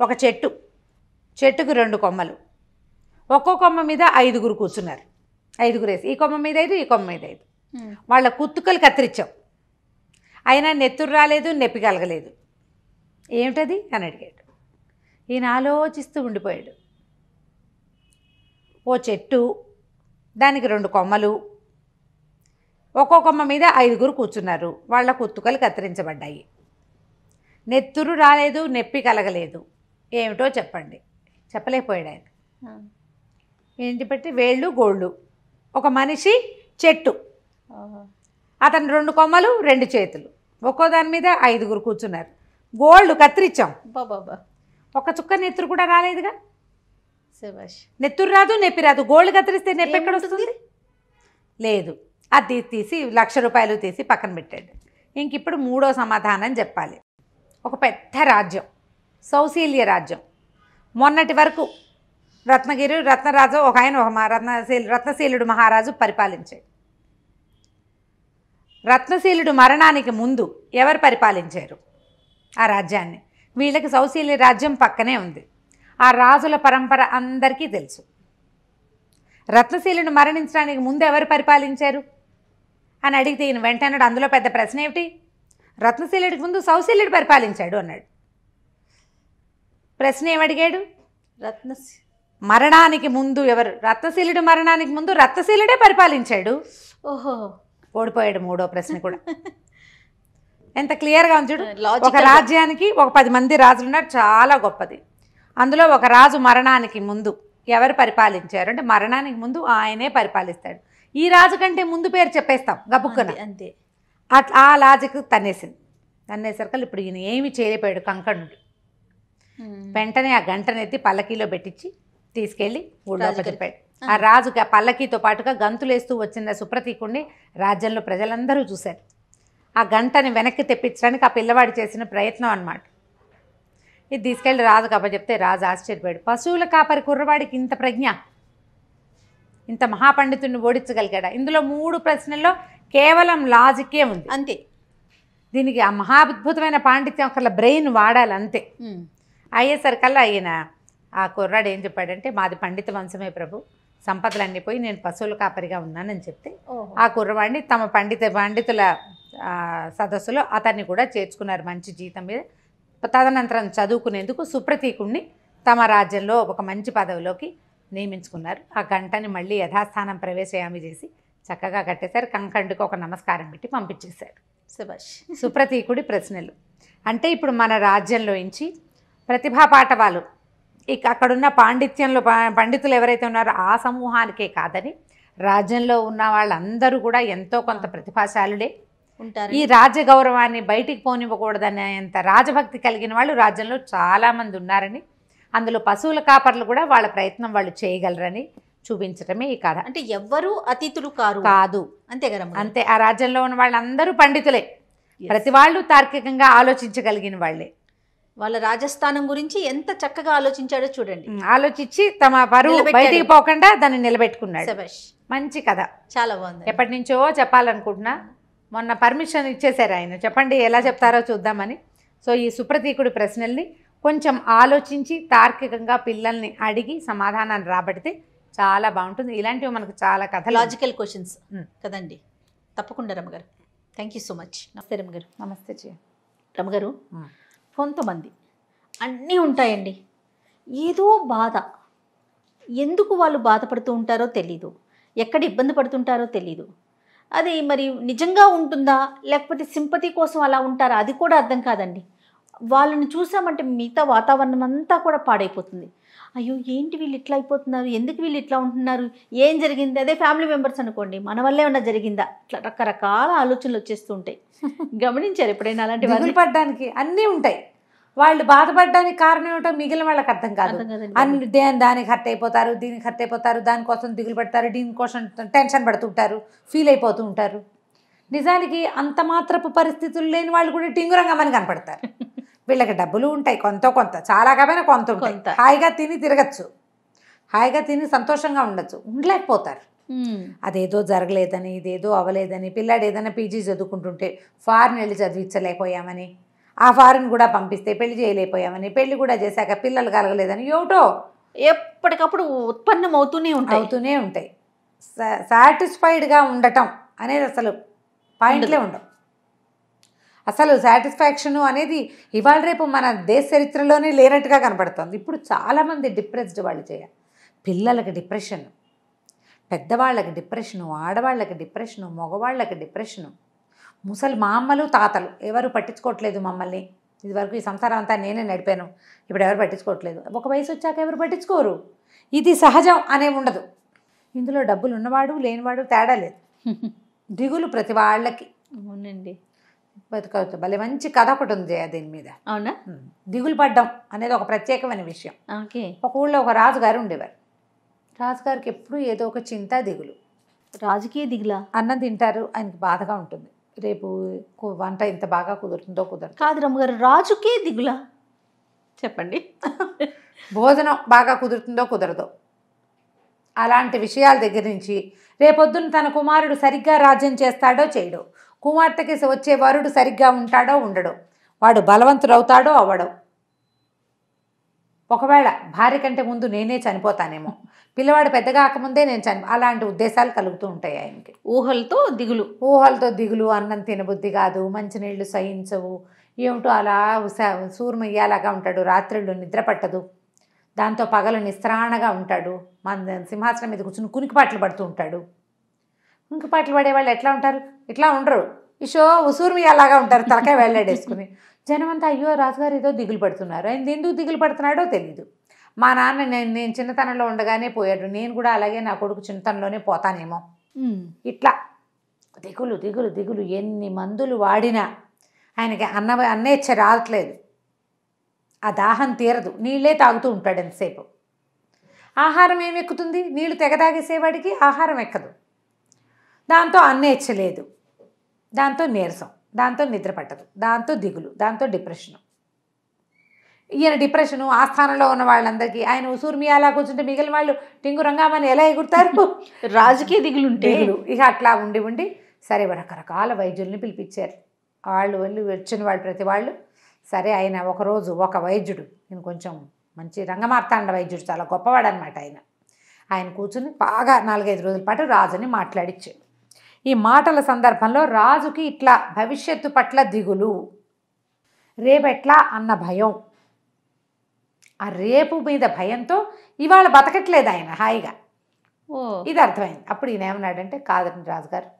ఒక చెట్టుకు 2 కొమ్మలు, ఒక్కో కొమ్మ మీద 5గురు కూర్చున్నారు. 5గురు వేసి ఈ కొమ్మ మీద 5, ఈ కొమ్మ మీద 5. వాళ్ళ కుత్తుకలు కత్తిరించావు, అయినా నెత్తురు రాలేదు, నొప్పి కలగలేదు. ఏమిటది అని అడిగాడు. ఈయన ఆలోచిస్తూ ఉండిపోయాడు. ఓ చెట్టు, దానికి 2 కొమ్మలు, ఒక్కో కొమ్మ మీద 5 కూర్చున్నారు. వాళ్ళ కుత్తుకలు కత్తిరించబడ్డాయి. నెత్తురు రాలేదు, నొప్పి కలగలేదు. ఏమిటో చెప్పండి. చెప్పలేకపోయాడు ఆయన. ఏంటి బట్టి వేళ్ళు గోళ్ళు, ఒక మనిషి, చెట్టు, అతను 2 కొమ్మలు 2 చేతులు, ఒక్కో దాని మీద 5 కూర్చున్నారు. గోళ్ళు కత్తిరించాం, బాబా ఒక్క చుక్క నెత్తురు కూడా రాలేదుగా. శభాష్. నెత్తురు రాదు, నొప్పి రాదు. గోళ్ళు కత్తిరిస్తే నొప్పి ఎక్కడ వస్తుంది? లేదు. అది తీసి ₹1,00,000 తీసి పక్కన పెట్టాడు. ఇంక ఇప్పుడు 3వ సమాధానం చెప్పాలి. ఒక పెద్ద రాజ్యం, సౌశీల్య రాజ్యం. మొన్నటి వరకు రత్నరాజు ఒక ఆయన, రత్నశీలుడు మహారాజు పరిపాలించాడు. రత్నశీలుడు మరణానికి ముందు ఎవరు పరిపాలించారు ఆ రాజ్యాన్ని? వీళ్ళకి సౌశీల్య రాజ్యం పక్కనే ఉంది. ఆ రాజుల పరంపర అందరికీ తెలుసు. రత్నశీలుడు మరణించడానికి ముందు ఎవరు పరిపాలించారు అని అడిగితే ఈయన వెంటనే అందులో పెద్ద ప్రశ్న ఏమిటి? రత్నశీలుడికి ముందు సౌశీల్యుడు పరిపాలించాడు అన్నాడు. ప్రశ్న ఏమడిగాడు? మరణానికి ముందు ఎవరు? రత్నశీలుడు మరణానికి ముందు రత్నశీలుడే పరిపాలించాడు. ఓహో, ఓడిపోయాడు 3వ ప్రశ్న కూడా. ఎంత క్లియర్గా ఉంది చూడు. ఒక రాజ్యానికి ఒక 10 మంది రాజులు ఉన్నారు, చాలా గొప్పది. అందులో ఒక రాజు మరణానికి ముందు ఎవరు పరిపాలించారు అంటే మరణానికి ముందు ఆయనే పరిపాలిస్తాడు. ఈ రాజు కంటే ముందు పేరు చెప్పేస్తాం గబుక్కన, అంతే. అట్లా ఆ లాజిక్ తన్నేసరికి ఇప్పుడు ఈయన ఏమి చేయలేకపోయాడు కంకణుడు. వెంటనే ఆ గంటనెత్తి పల్లకీలో పెట్టించి తీసుకెళ్ళి ఊళ్ళో చెప్పాడు. ఆ రాజుకి ఆ పల్లకీతో పాటుగా గంతులేస్తూ వచ్చిన సుప్రతీకుడిని రాజ్యంలో ప్రజలందరూ చూశారు. ఆ గంటని వెనక్కి తెప్పించడానికి ఆ పిల్లవాడు చేసిన ప్రయత్నం అన్నమాట. ఇది తీసుకెళ్ళి రాజుకు అప్పచెప్తే రాజు ఆశ్చర్యపోయాడు. పశువుల కాపరి కుర్రవాడికి ఇంత ప్రజ్ఞ, ఇంత మహాపండితుడిని ఓడించగలిగాడా? ఇందులో 3 ప్రశ్నల్లో కేవలం లాజిక్కే ఉంది, అంతే. దీనికి ఆ మహాద్భుతమైన పాండిత్యం అక్కడ బ్రెయిన్ వాడాలి అంతే. అయ్యేసరికల్లా ఆయన ఆ కుర్రాడు ఏం చెప్పాడంటే, మాది పండిత వంశమే ప్రభు, సంపదలన్నీ పోయి నేను పశువుల కాపరిగా ఉన్నానని చెప్తే ఆ కుర్రవాడిని తమ పండితుల సదస్సులో అతన్ని కూడా చేర్చుకున్నారు మంచి జీతం మీద. తదనంతరం చదువుకునేందుకు సుప్రతీకుణ్ణి తమ రాజ్యంలో ఒక మంచి పదవిలోకి నియమించుకున్నారు. ఆ గంటని మళ్ళీ యథాస్థానం ప్రవేశయామి చేసి చక్కగా కట్టేశారు. కంకండుకు ఒక నమస్కారం పెట్టి పంపించేశారు. శభాష్. సుప్రతీకుడి ప్రశ్నలు అంటే ఇప్పుడు మన రాజ్యంలో నుంచి ప్రతిభా పాఠవాలు ఇక అక్కడున్న పాండిత్యంలో పండితులు ఎవరైతే ఉన్నారో ఆ సమూహానికే కాదని రాజ్యంలో ఉన్న వాళ్ళందరూ కూడా ఎంతో కొంత ప్రతిభాశాలుడే ఉంటారు. ఈ రాజ్య గౌరవాన్ని బయటికి పోనివ్వకూడదనేంత రాజభక్తి కలిగిన వాళ్ళు రాజ్యంలో చాలామంది ఉన్నారని, అందులో పశువుల కాపర్లు కూడా వాళ్ళ ప్రయత్నం వాళ్ళు చేయగలరని చూపించడమే ఈ కథ. అంటే ఎవ్వరూ అతిథులు కాదు, అంతే కదా. అంతే. ఆ రాజ్యంలో ఉన్న వాళ్ళందరూ పండితులే, ప్రతి వాళ్ళు తార్కికంగా ఆలోచించగలిగిన వాళ్ళే. వాళ్ళ రాజస్థానం గురించి ఎంత చక్కగా ఆలోచించాడో చూడండి. ఆలోచించి తమ పరువు బయటికి పోకుండా దాన్ని నిలబెట్టుకున్నాడు. మంచి కథ, చాలా బాగుంది. ఎప్పటి నుంచో చెప్పాలనుకుంటున్నా, మొన్న పర్మిషన్ ఇచ్చేశారు ఆయన. చెప్పండి ఎలా చెప్తారో చూద్దామని. సో ఈ సుప్రతీకుడి ప్రశ్నల్ని కొంచెం ఆలోచించి తార్కికంగా పిల్లల్ని అడిగి సమాధానాన్ని రాబడితే చాలా బాగుంటుంది. ఇలాంటివి మనకు చాలా కథ, లాజికల్ క్వశ్చన్స్ కదండి. తప్పకుండా రమగారు, థ్యాంక్ యూ సో మచ్. నమస్తే రమగారు. నమస్తే రమగారు. కొంతమంది అన్నీ ఉంటాయండి, ఏదో బాధ, ఎందుకు వాళ్ళు బాధపడుతూ ఉంటారో తెలీదు, ఎక్కడ ఇబ్బంది పడుతుంటారో తెలీదు. అది మరి నిజంగా ఉంటుందా లేకపోతే సింపతి కోసం అలా ఉంటారా అది కూడా అర్థం కాదండి. వాళ్ళని చూసామంటే మిగతా వాతావరణం అంతా కూడా పాడైపోతుంది. అయ్యో ఏంటి వీళ్ళు ఇట్లా అయిపోతున్నారు, ఎందుకు వీళ్ళు ఇట్లా ఉంటున్నారు, ఏం జరిగింది? అదే ఫ్యామిలీ మెంబర్స్ అనుకోండి, మన వల్లే ఏమన్నా జరిగిందా, ఇట్లా రకరకాల ఆలోచనలు వచ్చేస్తూ ఉంటాయి. గమనించారు ఎప్పుడైనా అలాంటి? పడ్డానికి అన్నీ ఉంటాయి. వాళ్ళు బాధపడడానికి కారణం ఏమిటో మిగిలిన వాళ్ళకి అర్థం కాదు. అన్ని దానికి హర్ట్ అయిపోతారు, దీనికి హర్ట్ అయిపోతారు, దానికోసం దిగులు పడతారు, దీనికోసం టెన్షన్ పడుతుంటారు, ఫీల్ అయిపోతూ ఉంటారు. నిజానికి అంత మాత్రపు పరిస్థితులు లేని వాళ్ళు కూడా టింగురంగమని కనపడతారు. వీళ్ళకి డబ్బులు ఉంటాయి, కొంత చాలా కాకపోయినా కొంత ఉంటాయి. హాయిగా తిని తిరగచ్చు, హాయిగా తిని సంతోషంగా ఉండొచ్చు, ఉండలేకపోతారు. అదేదో జరగలేదని, ఇదేదో అవ్వలేదని, పిల్లాడు ఏదైనా పీజీ చదువుకుంటుంటే ఫారెన్ వెళ్ళి చదివించలేకపోయామని, ఆ ఫారెన్ కూడా పంపిస్తే పెళ్లి చేయలేకపోయామని, పెళ్లి కూడా చేశాక పిల్లలు కలగలేదని ఏమిటో ఎప్పటికప్పుడు ఉత్పన్నం అవుతూనే ఉంటాయి. సాటిస్ఫైడ్గా ఉండటం అనేది అసలు పాయింట్లే ఉండవు. అసలు సాటిస్ఫాక్షన్ అనేది ఇవాళ రేపు మన దేశ చరిత్రలోనే లేనట్టుగా కనపడుతుంది. ఇప్పుడు చాలామంది డిప్రెస్డ్ వాళ్ళు చేయాలి. పిల్లలకి డిప్రెషన్, పెద్దవాళ్ళకి డిప్రెషను, ఆడవాళ్ళకి డిప్రెషను, మగవాళ్ళకి డిప్రెషను. మా అమ్మలు తాతలు ఎవరు పట్టించుకోవట్లేదు మమ్మల్ని. ఇదివరకు ఈ సంసారం అంతా నేనే నడిపాను, ఇప్పుడు ఎవరు పట్టించుకోవట్లేదు. ఒక వయసు వచ్చాక ఎవరు పట్టించుకోరు. ఇది సహజం అనే ఉండదు. ఇందులో డబ్బులు ఉన్నవాడు లేనివాడు తేడా లేదు. దిగులు ప్రతి వాళ్ళకి. అవునండి. బతుకవచ్చు. భలే మంచి కథ ఒకటి ఉంది దీని మీద. అవునా? దిగులు పడ్డం అనేది ఒక ప్రత్యేకమైన విషయం. ఓకే. ఒక ఊళ్ళో ఒక రాజుగారు ఉండేవారు. రాజుగారికి ఎప్పుడూ ఏదో ఒక చింత దిగులు. రాజకీయ దిగులా? అన్నం తింటారు, ఆయనకి బాధగా ఉంటుంది. రేపు వంట ఇంత బాగా కుదురుతుందో కుదరదు. కాదు రమ్మగారు, రాజుకే దిగులా? చెప్పండి. భోజనం బాగా కుదురుతుందో కుదరదో అలాంటి విషయాల దగ్గర నుంచి రేపొద్దున తన కుమారుడు సరిగ్గా రాజ్యం చేస్తాడో చేయడో, కుమార్తెకి వచ్చే వరుడు సరిగ్గా ఉంటాడో ఉండడో, వాడు బలవంతుడవుతాడో అవ్వడో, ఒకవేళ భార్య కంటే ముందు నేనే చనిపోతానేమో, పిల్లవాడు పెద్దగా కాకముందే నేను అలాంటి ఉద్దేశాలు కలుగుతూ ఉంటాయి ఆయనకి. ఊహలతో దిగులు. ఊహలతో దిగులు. అన్నం తినబుద్ధి కాదు, మంచినీళ్ళు సహించవు, ఏమిటో అలా సూర్మయ్యాలాగా ఉంటాడు. రాత్రిళ్ళు నిద్ర పట్టదు, దాంతో పగలు నిస్త్రాణగా ఉంటాడు. మన సింహాసనం మీద కూర్చుని కునికిపాట్లు పడుతూ ఉంటాడు. కునికిపాట్లు పడేవాళ్ళు ఎట్లా ఉంటారు? ఇట్లా ఉండరు, ఇషో ఉసూర్మియాలాగా ఉంటారు, తలకాయ వెళ్ళాడేసుకుని. జనమంతా అయ్యో రాజుగారు ఏదో దిగులు పడుతున్నారు, ఆయన ఎందుకు దిగులు పడుతున్నాడో తెలీదు. మా నాన్న నేను చిన్నతనంలో ఉండగానే పోయాడు, నేను కూడా అలాగే నా కొడుకు చిన్నతనంలోనే పోతానేమో. ఇట్లా దిగులు దిగులు దిగులు. ఎన్ని మందులు వాడినా ఆయనకి అన్నేచ్ఛ రావట్లేదు. ఆ దాహం తీరదు, నీళ్ళే తాగుతూ ఉంటాడు ఎంతసేపు. ఆహారం ఏమి ఎక్కుతుంది? నీళ్లు తెగ తాగేసేవాడికి ఆహారం ఎక్కదు. దాంతో అన్నేచ్ఛ లేదు, దాంతో నీరసం, దాంతో నిద్ర పట్టదు, దాంతో దిగులు, దాంతో డిప్రెషను. ఈయన డిప్రెషను ఆస్థానంలో ఉన్న వాళ్ళందరికీ, ఆయన ఉసూర్మి అలా కూర్చుంటే మిగిలిన వాళ్ళు టింగు రంగామని ఎలా ఎగురుతారు? రాజకీయ దిగులుంటే. ఇక అట్లా ఉండి ఉండి సరే రకరకాల వైద్యుల్ని పిలిపించారు. వాళ్ళు వచ్చిన వాళ్ళు ప్రతి వాళ్ళు సరే. ఆయన ఒకరోజు ఒక వైద్యుడు, నేను కొంచెం మంచి రంగమార్తాండ వైద్యుడు, చాలా గొప్పవాడు అనమాట ఆయన కూర్చుని బాగా 4-5 రోజుల పాటు రాజుని మాట్లాడిచ్చాడు. ఈ మాటల సందర్భంలో రాజుకి ఇట్లా భవిష్యత్తు పట్ల దిగులు, రేపెట్లా అన్న భయం, ఆ రేపు మీద భయంతో ఇవాళ బతకట్లేదు ఆయన హాయిగా. ఇది అర్థమైంది. అప్పుడు ఈయన ఏమన్నాడంటే, కాదండి రాజుగారు,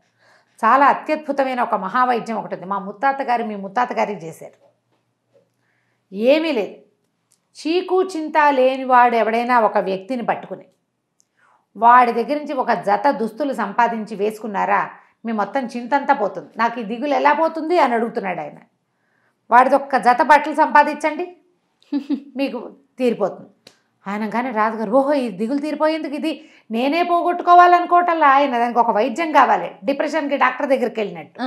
చాలా అత్యద్భుతమైన ఒక మహావైద్యం ఒకటి ఉంది, మా ముత్తాత గారు మీ ముత్తాత గారికి చేశారు. ఏమీ లేదు, చీకు చింత లేనివాడు ఎవడైనా ఒక వ్యక్తిని పట్టుకుని వాడి దగ్గర నుంచి ఒక జత దుస్తులు సంపాదించి వేసుకున్నారా, మీ మొత్తం చింతంతా పోతుంది. నాకు ఈ దిగులు ఎలా పోతుంది అని అడుగుతున్నాడు ఆయన. వాడిది ఒక్క జత బట్టలు సంపాదించండి, మీకు తీరిపోతుంది. ఆయన కానీ రాజుగారు, ఓహో ఈ దిగులు తీరిపోయేందుకు ఇది నేనే పోగొట్టుకోవాలనుకోవటంలా, ఆయన దానికి ఒక వైద్యం కావాలి. డిప్రెషన్కి డాక్టర్ దగ్గరికి వెళ్ళినట్టు,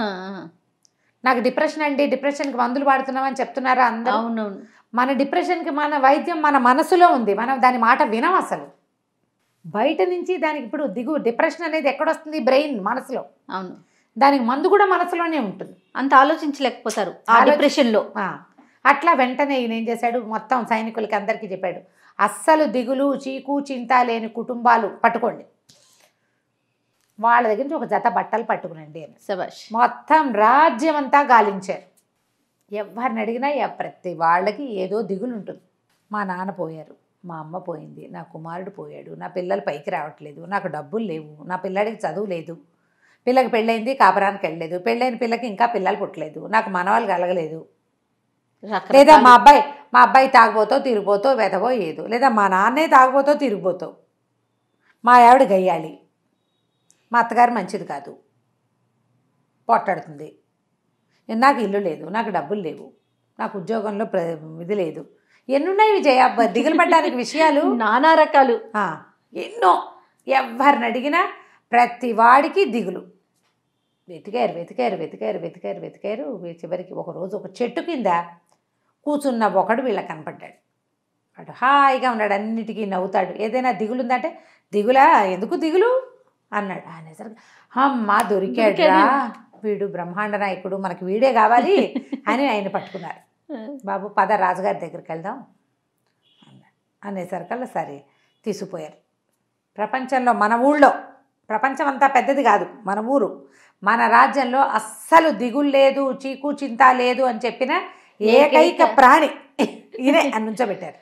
నాకు డిప్రెషన్ అండి, డిప్రెషన్కి మందులు వాడుతున్నామని చెప్తున్నారా అందరూ? అవునవును. మన డిప్రెషన్కి మన వైద్యం మన మనసులో ఉంది, మనం దాని మాట వినం అసలు. బయట నుంచి దానికి ఇప్పుడు డిప్రెషన్ అనేది ఎక్కడొస్తుంది? బ్రెయిన్, మనసులో. అవును, దానికి మందు కూడా మనసులోనే ఉంటుంది. అంత ఆలోచించలేకపోతారు ఆ డిప్రెషన్లో. అట్లా వెంటనే ఈయన ఏం చేశాడు, మొత్తం సైనికులకి అందరికీ చెప్పాడు, అస్సలు దిగులు చీకు చింత లేని కుటుంబాలు పట్టుకోండి, వాళ్ళ దగ్గర నుంచి ఒక జత బట్టలు పట్టుకునండి అని. శభాష్. మొత్తం రాజ్యం అంతా గాలించారు. ఎవరిని అడిగినా ప్రతి వాళ్ళకి ఏదో దిగులు ఉంటుంది. మా నాన్న పోయారు, మా అమ్మ పోయింది, నా కుమారుడు పోయాడు, నా పిల్లలు పైకి రావట్లేదు, నాకు డబ్బులు లేవు, నా పిల్లాడికి చదువు లేదు, పిల్లకి పెళ్ళైంది కాపురానికి వెళ్ళలేదు, పెళ్ళైన పిల్లకి ఇంకా పిల్లలు పుట్టలేదు, నాకు మనవాళ్ళు కలగలేదు, లేదా మా అబ్బాయి తాగుబోతో తిరిగిపోతో వెదవో ఏదో, లేదా మా నాన్నే తాగుబోతో తిరిగిపోతో, మా ఆవిడ గయ్యాలి, మా అత్తగారు మంచిది కాదు, పొట్టాడుతుంది, నాకు ఇల్లు లేదు, నాకు డబ్బులు లేవు, నాకు ఉద్యోగంలో ఇది లేదు, ఎన్నున్నాయి విజయ దిగులు పడ్డానికి విషయాలు నానా రకాలు, ఎన్నో. ఎవరిని అడిగినా ప్రతి వాడికి దిగులు. వెతికారు వెతికారు వెతికారు వెతికారు వెతికారు చివరికి ఒకరోజు ఒక చెట్టు కింద కూర్చున్న ఒకడు వీళ్ళకి కనపడ్డాడు. వాడు హాయిగా ఉన్నాడు, అన్నిటికీ నవ్వుతాడు. ఏదైనా దిగులు ఉందంటే, దిగులా, ఎందుకు దిగులు అన్నాడు. అనేసరికి అమ్మ దొరికాడురా, వీడు బ్రహ్మాండ నాయకుడు, మనకి వీడే కావాలి అని ఆయన పట్టుకున్నారు. బాబు పద రాజుగారి దగ్గరికి వెళ్దాం అన్నాడు. అనేసరికల్లా సరే తీసుకుపోయారు. ప్రపంచంలో మన ఊళ్ళో, ప్రపంచం అంతా పెద్దది కాదు, మన ఊరు, మన రాజ్యంలో అస్సలు దిగులు లేదు, చీకు చింత లేదు అని చెప్పిన ఏకైక ప్రాణి ఈయనే అని నుంచోబెట్టారు.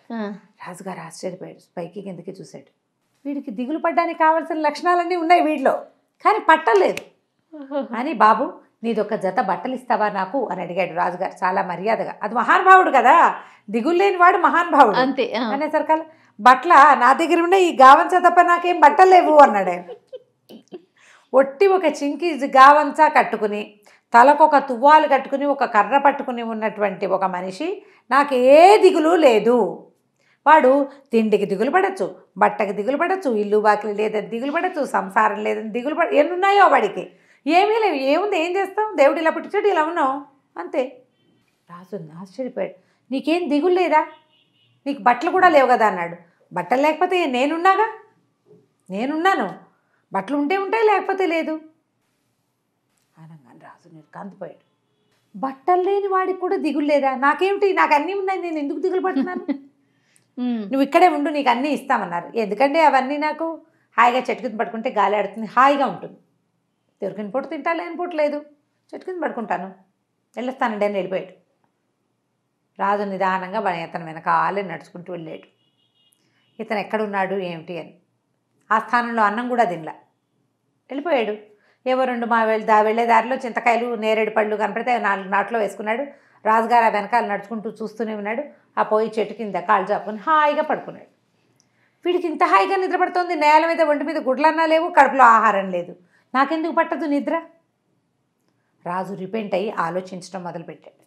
రాజుగారు ఆశ్చర్యపోయాడు, పైకి కిందకి చూశాడు. వీడికి దిగులు పడ్డానికి కావాల్సిన లక్షణాలన్నీ ఉన్నాయి వీడిలో, కానీ పట్టలేదు అని, బాబు నీదొక జత బట్టలు ఇస్తావా నాకు అని అడిగాడు రాజుగారు చాలా మర్యాదగా. అది మహానుభావుడు కదా, దిగులు లేని వాడు మహానుభావుడు అంతే. అనేసరికల్లా బట్టల నా దగ్గర ఉన్న ఈ గావంచ తప్ప నాకేం బట్టలు లేవు అన్నాడు ఆయన. ఒట్టి ఒక చింకి గావంచా కట్టుకుని, తలకొక తువ్వాలు కట్టుకుని, ఒక కర్ర పట్టుకుని ఉన్నటువంటి ఒక మనిషి నాకు ఏ దిగులు లేదు. వాడు తిండికి దిగులు పడచ్చు, బట్టకి దిగులు పడచ్చు, ఇల్లు బాకిలు లేదని దిగులు పడచ్చు, సంసారం లేదని దిగులు ఎన్ని ఉన్నాయో వాడికి, ఏమీ లేవు. ఏముంది, ఏం చేస్తాం, దేవుడు ఇలా పుట్టించాడు, ఇలా ఉన్నాం అంతే. రాజు ఆశ్చర్యపోయాడు, నీకేం దిగులు లేదా, నీకు బట్టలు కూడా లేవు కదా అన్నాడు. బట్టలు లేకపోతే నేనున్నాగా, నేనున్నాను, బట్టలు ఉంటే ఉంటాయి లేకపోతే లేదు అనగానే రాజు నిర్కాంతిపోయాడు. బట్టలు లేని వాడికి కూడా దిగులు లేదా, నాకేమిటి, నాకు అన్నీ ఉన్నాయి, నేను ఎందుకు దిగులు పడుతున్నాను, నువ్వు ఇక్కడే ఉండు, నీకు అన్నీ ఇస్తామన్నారు. ఎందుకంటే అవన్నీ నాకు హాయిగా చెట్టు కింద పడుకుంటే గాలి ఆడుతుంది, హాయిగా ఉంటుంది. దొరికిన పూట తింటా, లేని పూట లేదు, చెట్టు కింద పడుకుంటాను, వెళ్ళొస్తానండి అని వెళ్ళిపోయాడు. రాజు నిదానంగా ఇతను వెనకాలే నడుచుకుంటూ వెళ్ళాడు. ఇతను ఎక్కడున్నాడు ఏమిటి అని. ఆ స్థానంలో అన్నం కూడా తినలా, వెళ్ళిపోయాడు. ఏవో 2 వెళ్ళే దారిలో చింతకాయలు, నేరేడు పళ్ళు కనపడితే 4 నాట్లో వేసుకున్నాడు. రాజుగారు ఆ వెనకాల నడుచుకుంటూ చూస్తూనే ఉన్నాడు. ఆ పోయి చెట్టు కింద కాళ్ళు చాపుకొని హాయిగా పడుకున్నాడు. వీడికి ఇంత హాయిగా నిద్ర పడుతోంది, నేల మీద ఒంటి మీద గుడ్లన్నా లేవు, కడుపులో ఆహారం లేదు, నాకెందుకు పట్టదు నిద్ర. రాజు రిపెంట్ అయ్యి ఆలోచించడం మొదలుపెట్టాడు.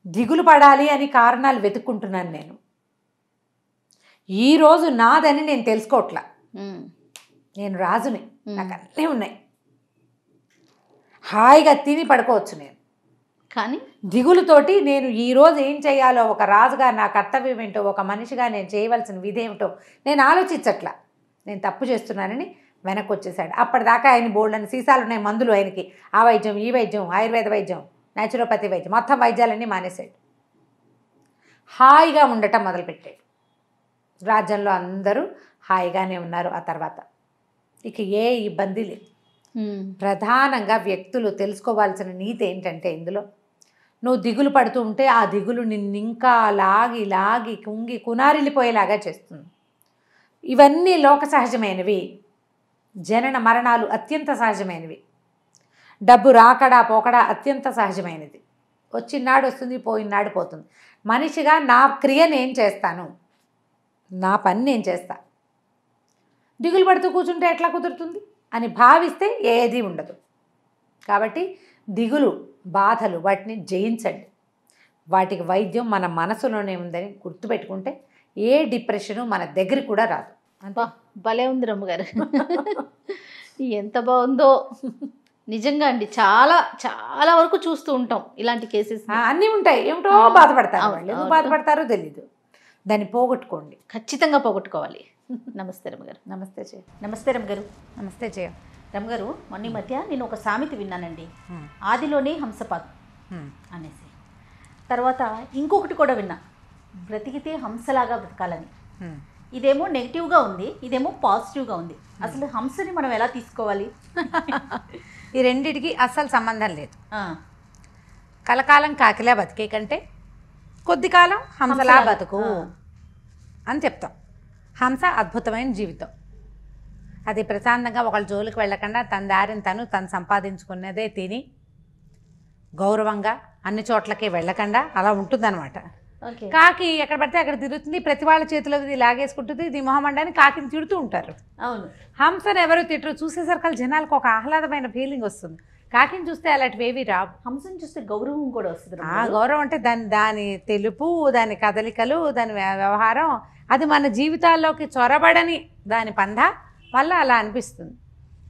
దిగులు పడాలి అని కారణాలు వెతుక్కుంటున్నాను నేను, ఈరోజు నాదని నేను తెలుసుకోవట్లా. నేను రాజుని, నాకు అన్నీ ఉన్నాయి, హాయిగా తిని పడుకోవచ్చు నేను, కానీ దిగులుతోటి నేను ఈరోజు ఏం చేయాలో, ఒక రాజుగా నా కర్తవ్యం ఏంటో, ఒక మనిషిగా నేను చేయవలసిన విధేమిటో నేను ఆలోచించట్లా, నేను తప్పు చేస్తున్నానని వెనక్కి వచ్చేసాడు. అప్పటిదాకా ఆయన బోల్డని సీసాలు ఉన్నాయి మందులు, ఆయనకి ఆ వైద్యం ఈ వైద్యం, ఆయుర్వేద వైద్యం, న్యాచురోపతి వైద్యం, మొత్తం వైద్యాలన్నీ మానేశాడు. హాయిగా ఉండటం మొదలుపెట్టాడు. రాజ్యంలో అందరూ హాయిగానే ఉన్నారు. ఆ తర్వాత ఇక ఏ ఇబ్బంది లేదు. ప్రధానంగా వ్యక్తులు తెలుసుకోవాల్సిన నీతి ఏంటంటే, ఇందులో నువ్వు దిగులు పడుతూ ఉంటే ఆ దిగులు నిన్నింకా లాగి లాగి కుంగి కునారిల్లిపోయేలాగా చేస్తుంది. ఇవన్నీ లోక సహజమైనవి, జనన మరణాలు అత్యంత సహజమైనవి, డబ్బు రాకడా పోకడా అత్యంత సహజమైనది. వచ్చినాడు వస్తుంది, పోయినాడు పోతుంది. మనిషిగా నా క్రియ నేను చేస్తాను, నా పని నేను చేస్తా, దిగులు పడుతూ కూర్చుంటే ఎట్లా కుదురుతుంది అని భావిస్తే ఏది ఉండదు. కాబట్టి దిగులు, బాధలు వాటిని జయించండి. వాటికి వైద్యం మన మనసులోనే ఉందని గుర్తుపెట్టుకుంటే ఏ డిప్రెషను మన దగ్గరికి కూడా రాదు. అంతా భలే ఉంది రమ్మగారు, ఎంత బాగుందో నిజంగా అండి. చాలా చాలా వరకు చూస్తూ ఉంటాం ఇలాంటి కేసెస్, అన్నీ ఉంటాయి. ఏమిటో బాధపడతారు వాళ్ళు, ఎందుకు బాధపడతారో తెలీదు. దాన్ని పోగొట్టుకోండి, ఖచ్చితంగా పోగొట్టుకోవాలి. నమస్తే రమ్మగారు. నమస్తే జయ. నమస్తే రమ్మగారు. నమస్తే జయ. రమ్మగారు, మొన్న ఈ మధ్య నేను ఒక సామెత విన్నానండి, ఆదిలోనే హంసపాదు అనేసి. తర్వాత ఇంకొకటి కూడా విన్నా, బ్రతికితే హంసలాగా బ్రతకాలని. ఇదేమో నెగిటివ్గా ఉంది, ఇదేమో పాజిటివ్గా ఉంది. అసలు హంసని మనం ఎలా తీసుకోవాలి? ఈ రెండిటికి అస్సలు సంబంధం లేదు. కలకాలం కాకిలా బతికే కంటే కొద్ది కాలం హంసలా బతుకు అని చెప్తాం. హంస అద్భుతమైన జీవితం, అది ప్రశాంతంగా ఒకళ్ళ జోలికి వెళ్ళకుండా తన దారిని తను సంపాదించుకున్నదే తిని గౌరవంగా అన్ని చోట్లకి వెళ్ళకుండా అలా ఉంటుందన్నమాట. కాకి ఎక్కడ పడితే అక్కడ తిరుగుతుంది, ప్రతి వాళ్ళ చేతిలో ఇది లాగేసుకుంటుంది, ఇది మొహమండాన్ని కాకిని తిడుతూ ఉంటారు. అవును, హంసను ఎవరు తిట్టరు. చూసేసరికి జనాలకు ఒక ఆహ్లాదమైన ఫీలింగ్ వస్తుంది. కాకిని చూస్తే అలాంటివేవి రావు. హంసను చూస్తే గౌరవం కూడా వస్తుంది. ఆ గౌరవం అంటే దాని తెలుపు, దాని కదలికలు, దాని వ్యవహారం, అది మన జీవితాల్లోకి చొరబడని దాని పంధ వల్ల అలా అనిపిస్తుంది,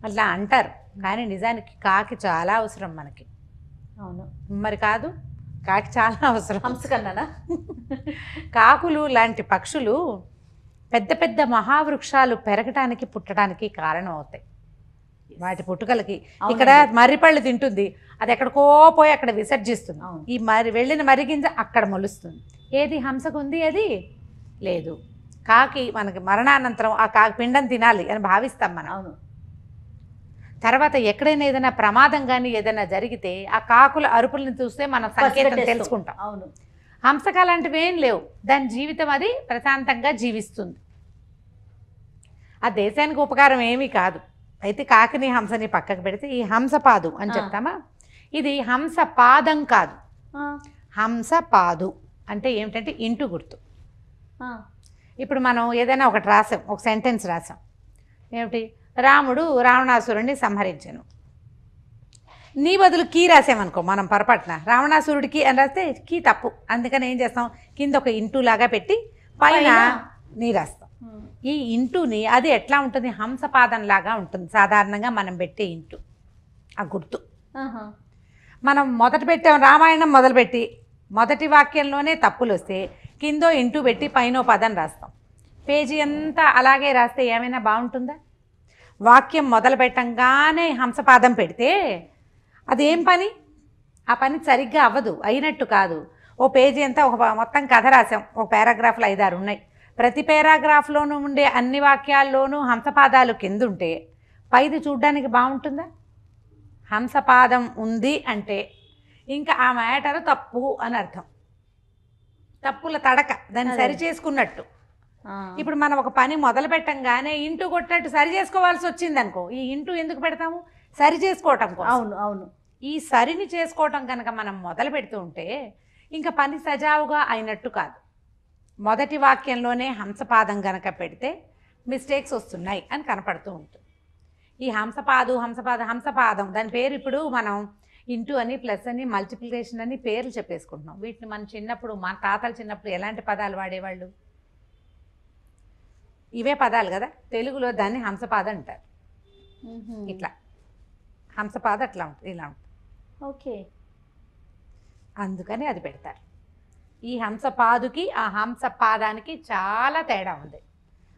అట్లా అంటారు. కానీ నిజానికి కాకి చాలా అవసరం మనకి. అవును, మరి కాదు, కాకి చాలా అవసరం హంస కన్నానా. కాకులు లాంటి పక్షులు పెద్ద పెద్ద మహావృక్షాలు పెరగటానికి పుట్టడానికి కారణం అవుతాయి. వాటి పుట్టుకలకి ఇక్కడ మర్రిపళ్ళు తింటుంది, అది ఎక్కడికో పోయి అక్కడ విసర్జిస్తుంది. ఈ వెళ్ళిన మరిగింజ అక్కడ మొలుస్తుంది. ఏది హంసకు ఉంది? అది లేదు. కాకి మనకి మరణానంతరం ఆ కాకి పిండం తినాలి అని భావిస్తాం మనం. అవును, తర్వాత ఎక్కడైనా ఏదైనా ప్రమాదం కానీ ఏదైనా జరిగితే ఆ కాకుల అరుపులను చూస్తే మనం సంకేతం తెలుసుకుంటాం. అవును. హంసక అలాంటివి ఏం లేవు, దాని జీవితం అది ప్రశాంతంగా జీవిస్తుంది. ఆ దేశానికి ఉపకారం ఏమీ కాదు. అయితే కాకిని హంసని పక్కకు పెడితే ఈ హంసపాదు అని చెప్తామా, ఇది హంసపాదం కాదు, హంసపాదు అంటే ఏమిటంటే ఇంటు గుర్తు. ఇప్పుడు మనం ఏదైనా ఒకటి రాసాం, ఒక సెంటెన్స్ రాసాం, ఏమిటి, రాముడు రావణాసురుడిని సంహరించాను. నీ బదులు కీ రాసామనుకో మనం పొరపాటున, రావణాసురుడికి అని రాస్తే కీ తప్పు. అందుకని ఏం చేస్తాం, కింద ఒక ఇంటూ లాగా పెట్టి పైన నీ రాస్తాం. ఈ ఇంటూని అది ఎట్లా ఉంటుంది, హంసపాదం లాగా ఉంటుంది సాధారణంగా మనం పెట్టే ఇంటూ, ఆ గుర్తు. మనం మొదట పెట్టాం, రామాయణం మొదలుపెట్టి మొదటి వాక్యంలోనే తప్పులు వస్తే కిందో ఇంటూ పెట్టి పైన పదం రాస్తాం. పేజీ అంతా అలాగే రాస్తే ఏమైనా బాగుంటుందా? వాక్యం మొదలు పెట్టంగానే హంసపాదం పెడితే అదేం పని, ఆ పని సరిగ్గా అవ్వదు, అయినట్టు కాదు. ఓ పేజీ అంతా ఒక మొత్తం కథ రాసాం, ఒక పారాగ్రాఫ్లు 5-6 ఉన్నాయి, ప్రతి పారాగ్రాఫ్లోనూ ఉండే అన్ని వాక్యాల్లోనూ హంసపాదాలు కింద ఉంటే పైది చూడ్డానికి బాగుంటుందా? హంసపాదం ఉంది అంటే ఇంకా ఆ మ్యాటర్ తప్పు అని అర్థం, తప్పుల తడక, దాన్ని సరి చేసుకున్నట్టు. ఇప్పుడు మనం ఒక పని మొదలు పెట్టంగానే ఇంటూ కొట్టినట్టు సరి చేసుకోవాల్సి వచ్చింది అనుకో, ఈ ఇంటూ ఎందుకు పెడతాము, సరి చేసుకోవటం కోసం. అవును అవును. ఈ సరిని చేసుకోవటం కనుక మనం మొదలు పెడుతూ ఉంటే ఇంకా పని సజావుగా అయినట్టు కాదు. మొదటి వాక్యంలోనే హంసపాదం కనుక పెడితే మిస్టేక్స్ వస్తున్నాయి అని కనపడుతూ ఉంటుంది. ఈ హంసపాదం దాని పేరు ఇప్పుడు మనం ఇంటూ అని, ప్లస్ అని, మల్టిప్లికేషన్ అని పేర్లు చెప్పేసుకుంటున్నాం. వీటిని మన చిన్నప్పుడు, మన తాతలు చిన్నప్పుడు ఎలాంటి పదాలు వాడేవాళ్ళు? ఇవే పదాలు కదా, తెలుగులో దాన్ని హంసపాద అంటారు. ఇట్లా హంసపాద అట్లా ఉంటుంది, ఇలా ఉంటుంది. ఓకే, అందుకని అది పెడతారు. ఈ హంసపాదుకి ఆ హంసపాదానికి చాలా తేడా ఉంది.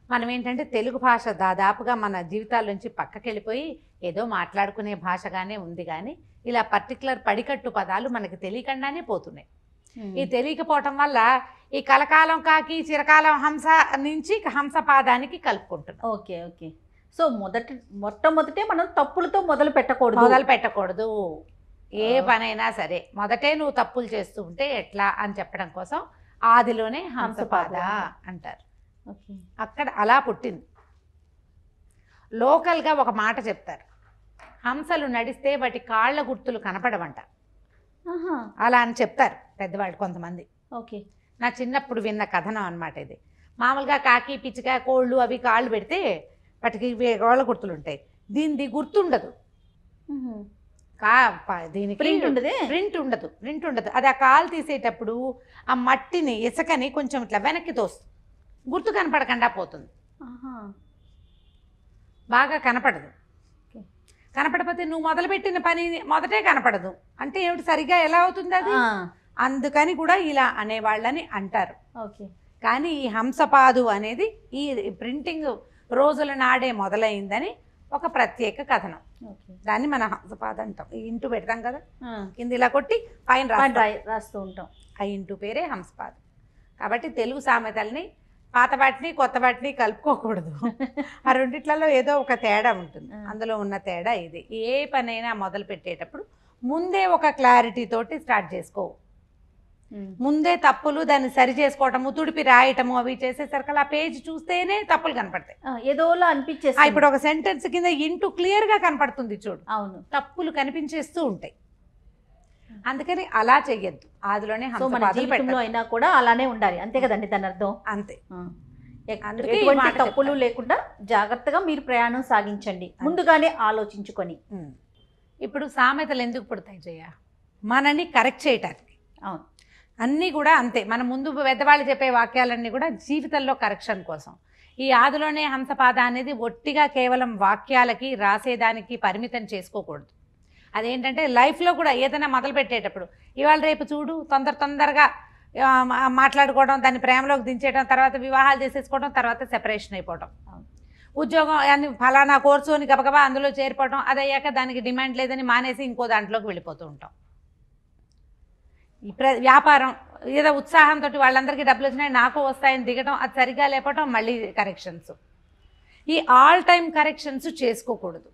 మనం ఏంటంటే తెలుగు భాష దాదాపుగా మన జీవితాల నుంచి పక్కకి వెళ్ళిపోయి ఏదో మాట్లాడుకునే భాషగానే ఉంది, కానీ ఇలా పర్టికులర్ పడికట్టు పదాలు మనకి తెలియకుండానే పోతున్నాయి. ఈ తెలియకపోవటం వల్ల ఈ కలకాలం కాకి చిరకాలం హంస నుంచి హంసపాదానికి కలుపుకుంటున్నాం. Okay okay. సో మొట్టమొదటే మనం తప్పులతో మొదలు పెట్టకూడదు. ఏ పనైనా సరే మొదటే నువ్వు తప్పులు చేస్తూ ఉంటే ఎట్లా అని చెప్పడం కోసం ఆదిలోనే హంసపాద అంటారు. అక్కడ అలా పుట్టింది. లోకల్గా ఒక మాట చెప్తారు, హంసలు నడిస్తే వాటి కాళ్ళ గుర్తులు కనపడవంట, అలా అని చెప్తారు పెద్దవాళ్ళు కొంతమంది. ఓకే, నా చిన్నప్పుడు విన్న కథనం అన్నమాట ఇది. మామూలుగా కాకి పిచ్చిక కోళ్ళు అవి కాళ్ళు పెడితే వాటికి కాళ్ళ గుర్తులు ఉంటాయి, దీనిది గుర్తుండదు. దీనికి ప్రింట్ ఉండదు. అది ఆ కాలు తీసేటప్పుడు ఆ మట్టిని ఇసుకని కొంచెం ఇట్లా వెనక్కి తోస్తుంది, గుర్తు కనపడకుండా పోతుంది, బాగా కనపడదు. కనపడకపోతే నువ్వు మొదలుపెట్టిన పని మొదటే కనపడదు అంటే ఏమిటి, సరిగ్గా ఎలా అవుతుంది అది? అందుకని కూడా ఇలా అనేవాళ్ళని అంటారు. ఓకే, కానీ ఈ హంసపాదు అనేది ఈ ప్రింటింగ్ రోజుల నాడే మొదలైందని ఒక ప్రత్యేక కథనం. దాన్ని మనం హంసపాద అంటాం. ఈ ఇంటూ పెడతాం కదా, కింద ఇలా కొట్టి పైన రాస్తూ ఉంటాం, ఆ ఇంటూ పేరే హంసపాద. కాబట్టి తెలుగు సామెతల్ని పాత వాటిని కొత్త వాటిని కలుపుకోకూడదు. ఆ రెండిట్లలో ఏదో ఒక తేడా ఉంటుంది. అందులో ఉన్న తేడా ఇది. ఏ పనైనా మొదలు పెట్టేటప్పుడు ముందే ఒక క్లారిటీ తోటి స్టార్ట్ చేసుకో. ముందే తప్పులు దాన్ని సరి చేసుకోవటము, తుడిపి రాయటము అవి చేసేసరికి ఆ పేజ్ చూస్తేనే తప్పులు కనపడతాయి, ఏదోలా అనిపించేసి. ఇప్పుడు ఒక సెంటెన్స్ కింద ఇంటూ క్లియర్ గా కనపడుతుంది చూడు, అవును, తప్పులు కనిపించేస్తూ ఉంటాయి. అందుకని అలా చెయ్యొద్దు. ఆదిలోనే జీవితంలో అయినా కూడా అలానే ఉండాలి, అంతే కదండి దాని అర్థం. అంతే, ఎటువంటి తప్పులు లేకుండా జాగ్రత్తగా మీరు ప్రయాణం సాగించండి, ముందుగానే ఆలోచించుకొని. ఇప్పుడు సామెతలు ఎందుకు పుడతాయి జయ? మనని కరెక్ట్ చేయటానికి. అవును, అన్నీ కూడా అంతే. మన ముందు పెద్దవాళ్ళు చెప్పే వాక్యాలన్నీ కూడా జీవితంలో కరెక్షన్ కోసం. ఈ ఆదిలోనే హంసపాద అనేది ఒట్టిగా కేవలం వాక్యాలకి రాసేదానికి పరిమితం చేసుకోకూడదు. అదేంటంటే లైఫ్లో కూడా ఏదైనా మొదలు పెట్టేటప్పుడు ఇవాళ రేపు చూడు తొందరగా మాట్లాడుకోవడం, దాన్ని ప్రేమలోకి దించేయడం, తర్వాత వివాహాలు చేసేసుకోవడం, తర్వాత సెపరేషన్ అయిపోవడం, ఉద్యోగం అని ఫలానా కోర్సు అని గబగబా అందులో చేరిపోవడం, అది అయ్యాక దానికి డిమాండ్ లేదని మానేసి ఇంకో దాంట్లోకి వెళ్ళిపోతూ ఉంటాం. వ్యాపారం ఏదో ఉత్సాహంతో వాళ్ళందరికీ డబ్బులు వచ్చినాయి నాకు వస్తాయని దిగడం, అది సరిగ్గా లేకపోవడం, మళ్ళీ కరెక్షన్స్. ఈ ఆల్ టైమ్ కరెక్షన్స్ చేసుకోకూడదు.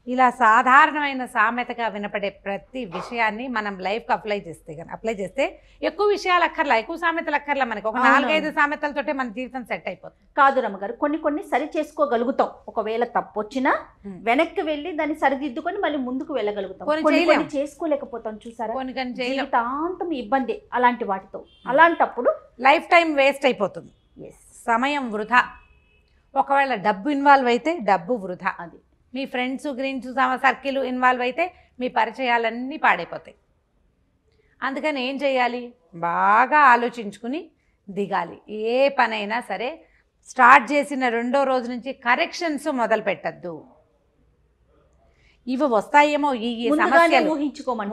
ఇలా సాధారణమైన సామెతగా వినపడే ప్రతి విషయాన్ని మనం లైఫ్కి అప్లై చేస్తే ఎక్కువ విషయాలు అక్కర్లా, ఎక్కువ సామెతలు అక్కర్లా, మనకి ఒక 4-5 సామెతలతోటే మన జీవితం సెట్ అయిపోతుంది. కాదు రమ్మగారు, కొన్ని సరి చేసుకోగలుగుతాం. ఒకవేళ తప్పు వచ్చినా వెనక్కి వెళ్ళి దాన్ని సరిదిద్దుకొని మళ్ళీ ముందుకు వెళ్ళగలుగుతాం. కొన్ని చేసుకోలేకపోతాం చూసారా, జీవితాంతం ఇబ్బంది అలాంటి వాటితో. అలాంటప్పుడు లైఫ్ టైం వేస్ట్ అయిపోతుంది, సమయం వృధా. ఒకవేళ డబ్బు ఇన్వాల్వ్ అయితే డబ్బు వృధా. అది మీ ఫ్రెండ్స్ సర్కిల్ ఇన్వాల్వ్ అయితే మీ పరిచయాలన్నీ పాడైపోతాయి. అందుకని ఏం చేయాలి, బాగా ఆలోచించుకుని దిగాలి. ఏ పనైనా సరే స్టార్ట్ చేసిన 2వ రోజు నుంచి కరెక్షన్స్ మొదలు పెట్టద్దు. ఇవి వస్తాయేమో ఈ సమస్యలు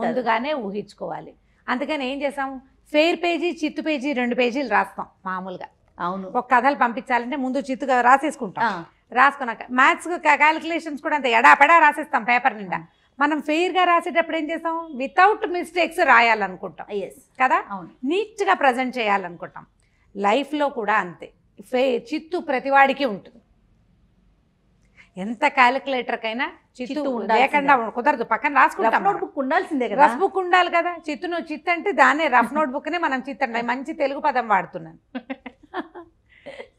ముందుగానే ఊహించుకోవాలి. అందుకని ఏం చేసాం, ఫెయిర్ పేజీ చిత్తు పేజీ 2 పేజీలు రాస్తాం మామూలుగా. అవును, ఒక కథలు పంపించాలంటే ముందు చిత్తుగా రాసేసుకుంటాం. రాసుకున్నాక మ్యాథ్స్ క్యాలిక్యులేషన్స్ కూడా అంతే ఎడాపెడా రాసేస్తాం పేపర్ నిండా. మనం ఫెయిర్గా రాసేటప్పుడు ఏం చేస్తాం, వితౌట్ మిస్టేక్స్ రాయాలనుకుంటాం కదా, నీట్గా ప్రజెంట్ చేయాలనుకుంటాం. లైఫ్లో కూడా అంతే, చిత్తు ప్రతివాడికి ఉంటుంది. ఎంత క్యాలిక్యులేటర్కైనా చిత్తు లేకుండా కుదరదు, పక్కన రాసుకుంటాం. నోట్ బుక్ ఉండాల్సిందే కదా, రఫ్ బుక్ ఉండాలి కదా. చిత్తు అంటే దానే రఫ్ నోట్ బుక్నే మనం చిత్తండి, మంచి తెలుగు పదం వాడుతున్నాను.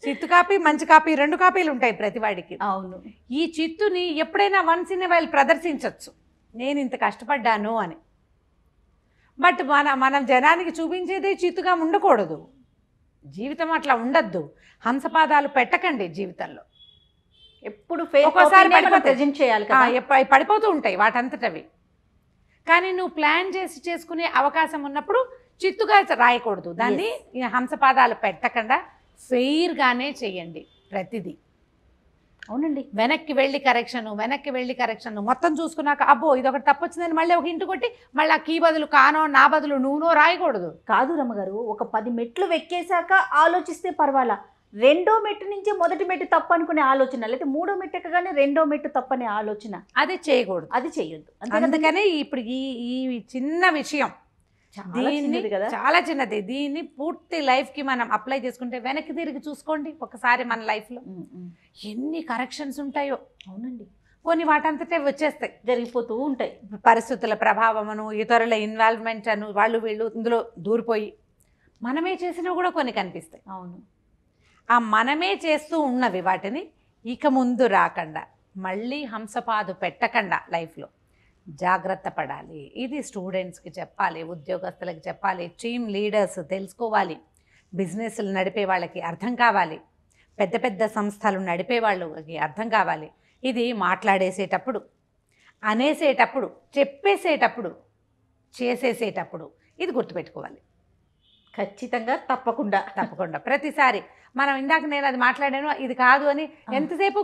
చిత్తు కాపీ మంచి కాపీ 2 కాపీలు ఉంటాయి ప్రతివాడికి. అవును, ఈ చిత్తుని ఎప్పుడైనా వన్స్ ఇన్ వైల్ ప్రదర్శించవచ్చు, నేను ఇంత కష్టపడ్డాను అని. బట్ మనం జనానికి చూపించేదే చిత్తుగా ఉండకూడదు. జీవితం అట్లా ఉండద్దు. హంసపాదాలు పెట్టకండి జీవితంలో. ఎప్పుడు ఒక్కోసారి పడిపోతూ ఉంటాయి వాటంతటవి. కానీ నువ్వు ప్లాన్ చేసి చేసుకునే అవకాశం ఉన్నప్పుడు చిత్తుగా రాయకూడదు. దాన్ని హంసపాదాలు పెట్టకుండా ఫెయిర్గానే చెయ్యండి ప్రతిదీ. అవునండి, వెనక్కి వెళ్ళి కరెక్షన్ మొత్తం చూసుకున్నాక అబ్బో ఇదొకటి తప్పొచ్చిందని మళ్ళీ ఒక ఇంటి కొట్టి మళ్ళీ ఆ కీ బదులు కానో నా బదులు నువ్వునో రాయకూడదు. కాదు రమ్మగారు, ఒక 10 మెట్లు వెక్కేశాక ఆలోచిస్తే పర్వాలా, 2వ మెట్టు నుంచి మొదటి మెట్టు తప్పు అనుకునే ఆలోచన, లేకపోతే 3వ మెట్టు ఎక్కగానే 2వ మెట్టు తప్పనే ఆలోచన, అది చేయకూడదు, అది చేయొద్దు. అందుకనే ఇప్పుడు ఈ చిన్న విషయం చాలా చిన్నది, దీన్ని పూర్తి లైఫ్కి మనం అప్లై చేసుకుంటే వెనక్కి తిరిగి చూసుకోండి ఒకసారి మన లైఫ్లో ఎన్ని కరెక్షన్స్ ఉంటాయో. అవునండి, కొన్ని వాటంతటే వచ్చేస్తాయి, జరిగిపోతూ ఉంటాయి. పరిస్థితుల ప్రభావమును, ఇతరుల ఇన్వాల్వ్మెంట్ అను, వాళ్ళు వీళ్ళు ఇందులో దూరిపోయి మనమే చేసినవి కూడా కొన్ని కనిపిస్తాయి. అవును, ఆ మనమే చేస్తూ ఉన్నవి వాటిని ఇక ముందు రాకుండా మళ్ళీ హంసపాదు పెట్టకుండా లైఫ్లో జాగ్రత్త పడాలి. ఇది స్టూడెంట్స్కి చెప్పాలి, ఉద్యోగస్తులకు చెప్పాలి, టీమ్ లీడర్స్ తెలుసుకోవాలి, బిజినెస్లు నడిపే వాళ్ళకి అర్థం కావాలి, పెద్ద పెద్ద సంస్థలు నడిపే వాళ్ళకి అర్థం కావాలి. ఇది మాట్లాడేసేటప్పుడు, అనేసేటప్పుడు, చెప్పేసేటప్పుడు, చేసేసేటప్పుడు ఇది గుర్తుపెట్టుకోవాలి. ఖచ్చితంగా తప్పకుండా ప్రతిసారి మనం ఇందాక నేను అది మాట్లాడాను ఇది కాదు అని ఎంతసేపు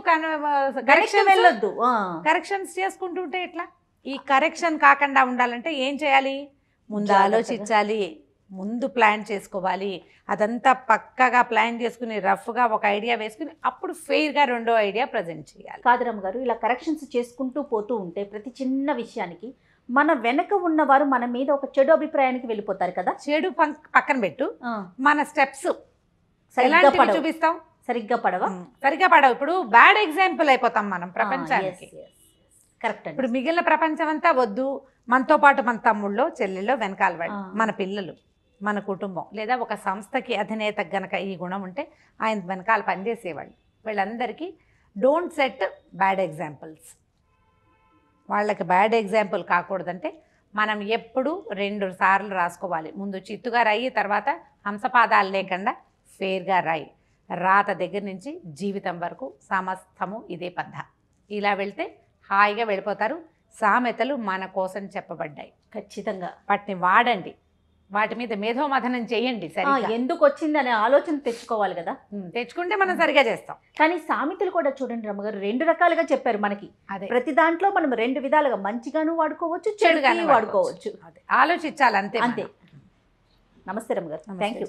కరెక్షన్స్ చేసుకుంటుంటే ఎట్లా? ఈ కరెక్షన్ కాకుండా ఉండాలంటే ఏం చేయాలి, ముందు ఆలోచించాలి, ముందు ప్లాన్ చేసుకోవాలి. అదంతా పక్కగా ప్లాన్ చేసుకుని రఫ్గా ఒక ఐడియా వేసుకుని అప్పుడు ఫెయిర్గా 2వ ఐడియా ప్రజెంట్ చేయాలి. కాదురమ్మ గారు, ఇలా కరెక్షన్స్ చేసుకుంటూ పోతూ ఉంటే ప్రతి చిన్న విషయానికి మన వెనక ఉన్నవారు మన మీద ఒక చెడు అభిప్రాయానికి వెళ్ళిపోతారు కదా. చెడు పక్కన పెట్టు, మన స్టెప్స్ చూపిస్తాం సరిగ్గా పడవా? సరిగ్గా పడవు. ఇప్పుడు బ్యాడ్ ఎగ్జాంపుల్ అయిపోతాం మనం ప్రపంచానికి. కరెక్ట్. ఇప్పుడు మిగిలిన ప్రపంచం అంతా వద్దు, మనతో పాటు మన తమ్ముళ్ళో చెల్లెళ్ళో వెనకాల వాడు, మన పిల్లలు, మన కుటుంబం, లేదా ఒక సంస్థకి అధినేత గనక ఈ గుణం ఉంటే ఆయన వెనకాల పనిచేసేవాళ్ళు. వీళ్ళందరికీ డోంట్ సెట్ బ్యాడ్ ఎగ్జాంపుల్స్. వాళ్ళకి బ్యాడ్ ఎగ్జాంపుల్ కాకూడదంటే మనం ఎప్పుడు 2 సార్లు రాసుకోవాలి. ముందు చిత్తుగా రాయి, తర్వాత హంసపాదాలు లేకుండా ఫెయిర్గా రాయి. రాత దగ్గర నుంచి జీవితం వరకు సమస్తము ఇదే పద్ధ. ఇలా వెళ్తే హాయిగా వెళ్ళిపోతారు. సామెతలు మన కోసం చెప్పబడ్డాయి, ఖచ్చితంగా వాటిని వాడండి, వాటి మీద మేధోమథనం చేయండి. సరిగ్గా ఎందుకు వచ్చింది అనే ఆలోచన తెచ్చుకోవాలి కదా, తెచ్చుకుంటే మనం సరిగా చేస్తాం. కానీ సామెతలు కూడా చూడండి రమ్మగారు, 2 రకాలుగా చెప్పారు మనకి. ప్రతి దాంట్లో మనం 2 విధాలుగా మంచిగాను వాడుకోవచ్చు, చెడుగాను వాడుకోవచ్చు. ఆలోచించాలి అంతే. నమస్తే రమ్మగారు, థ్యాంక్ యూ.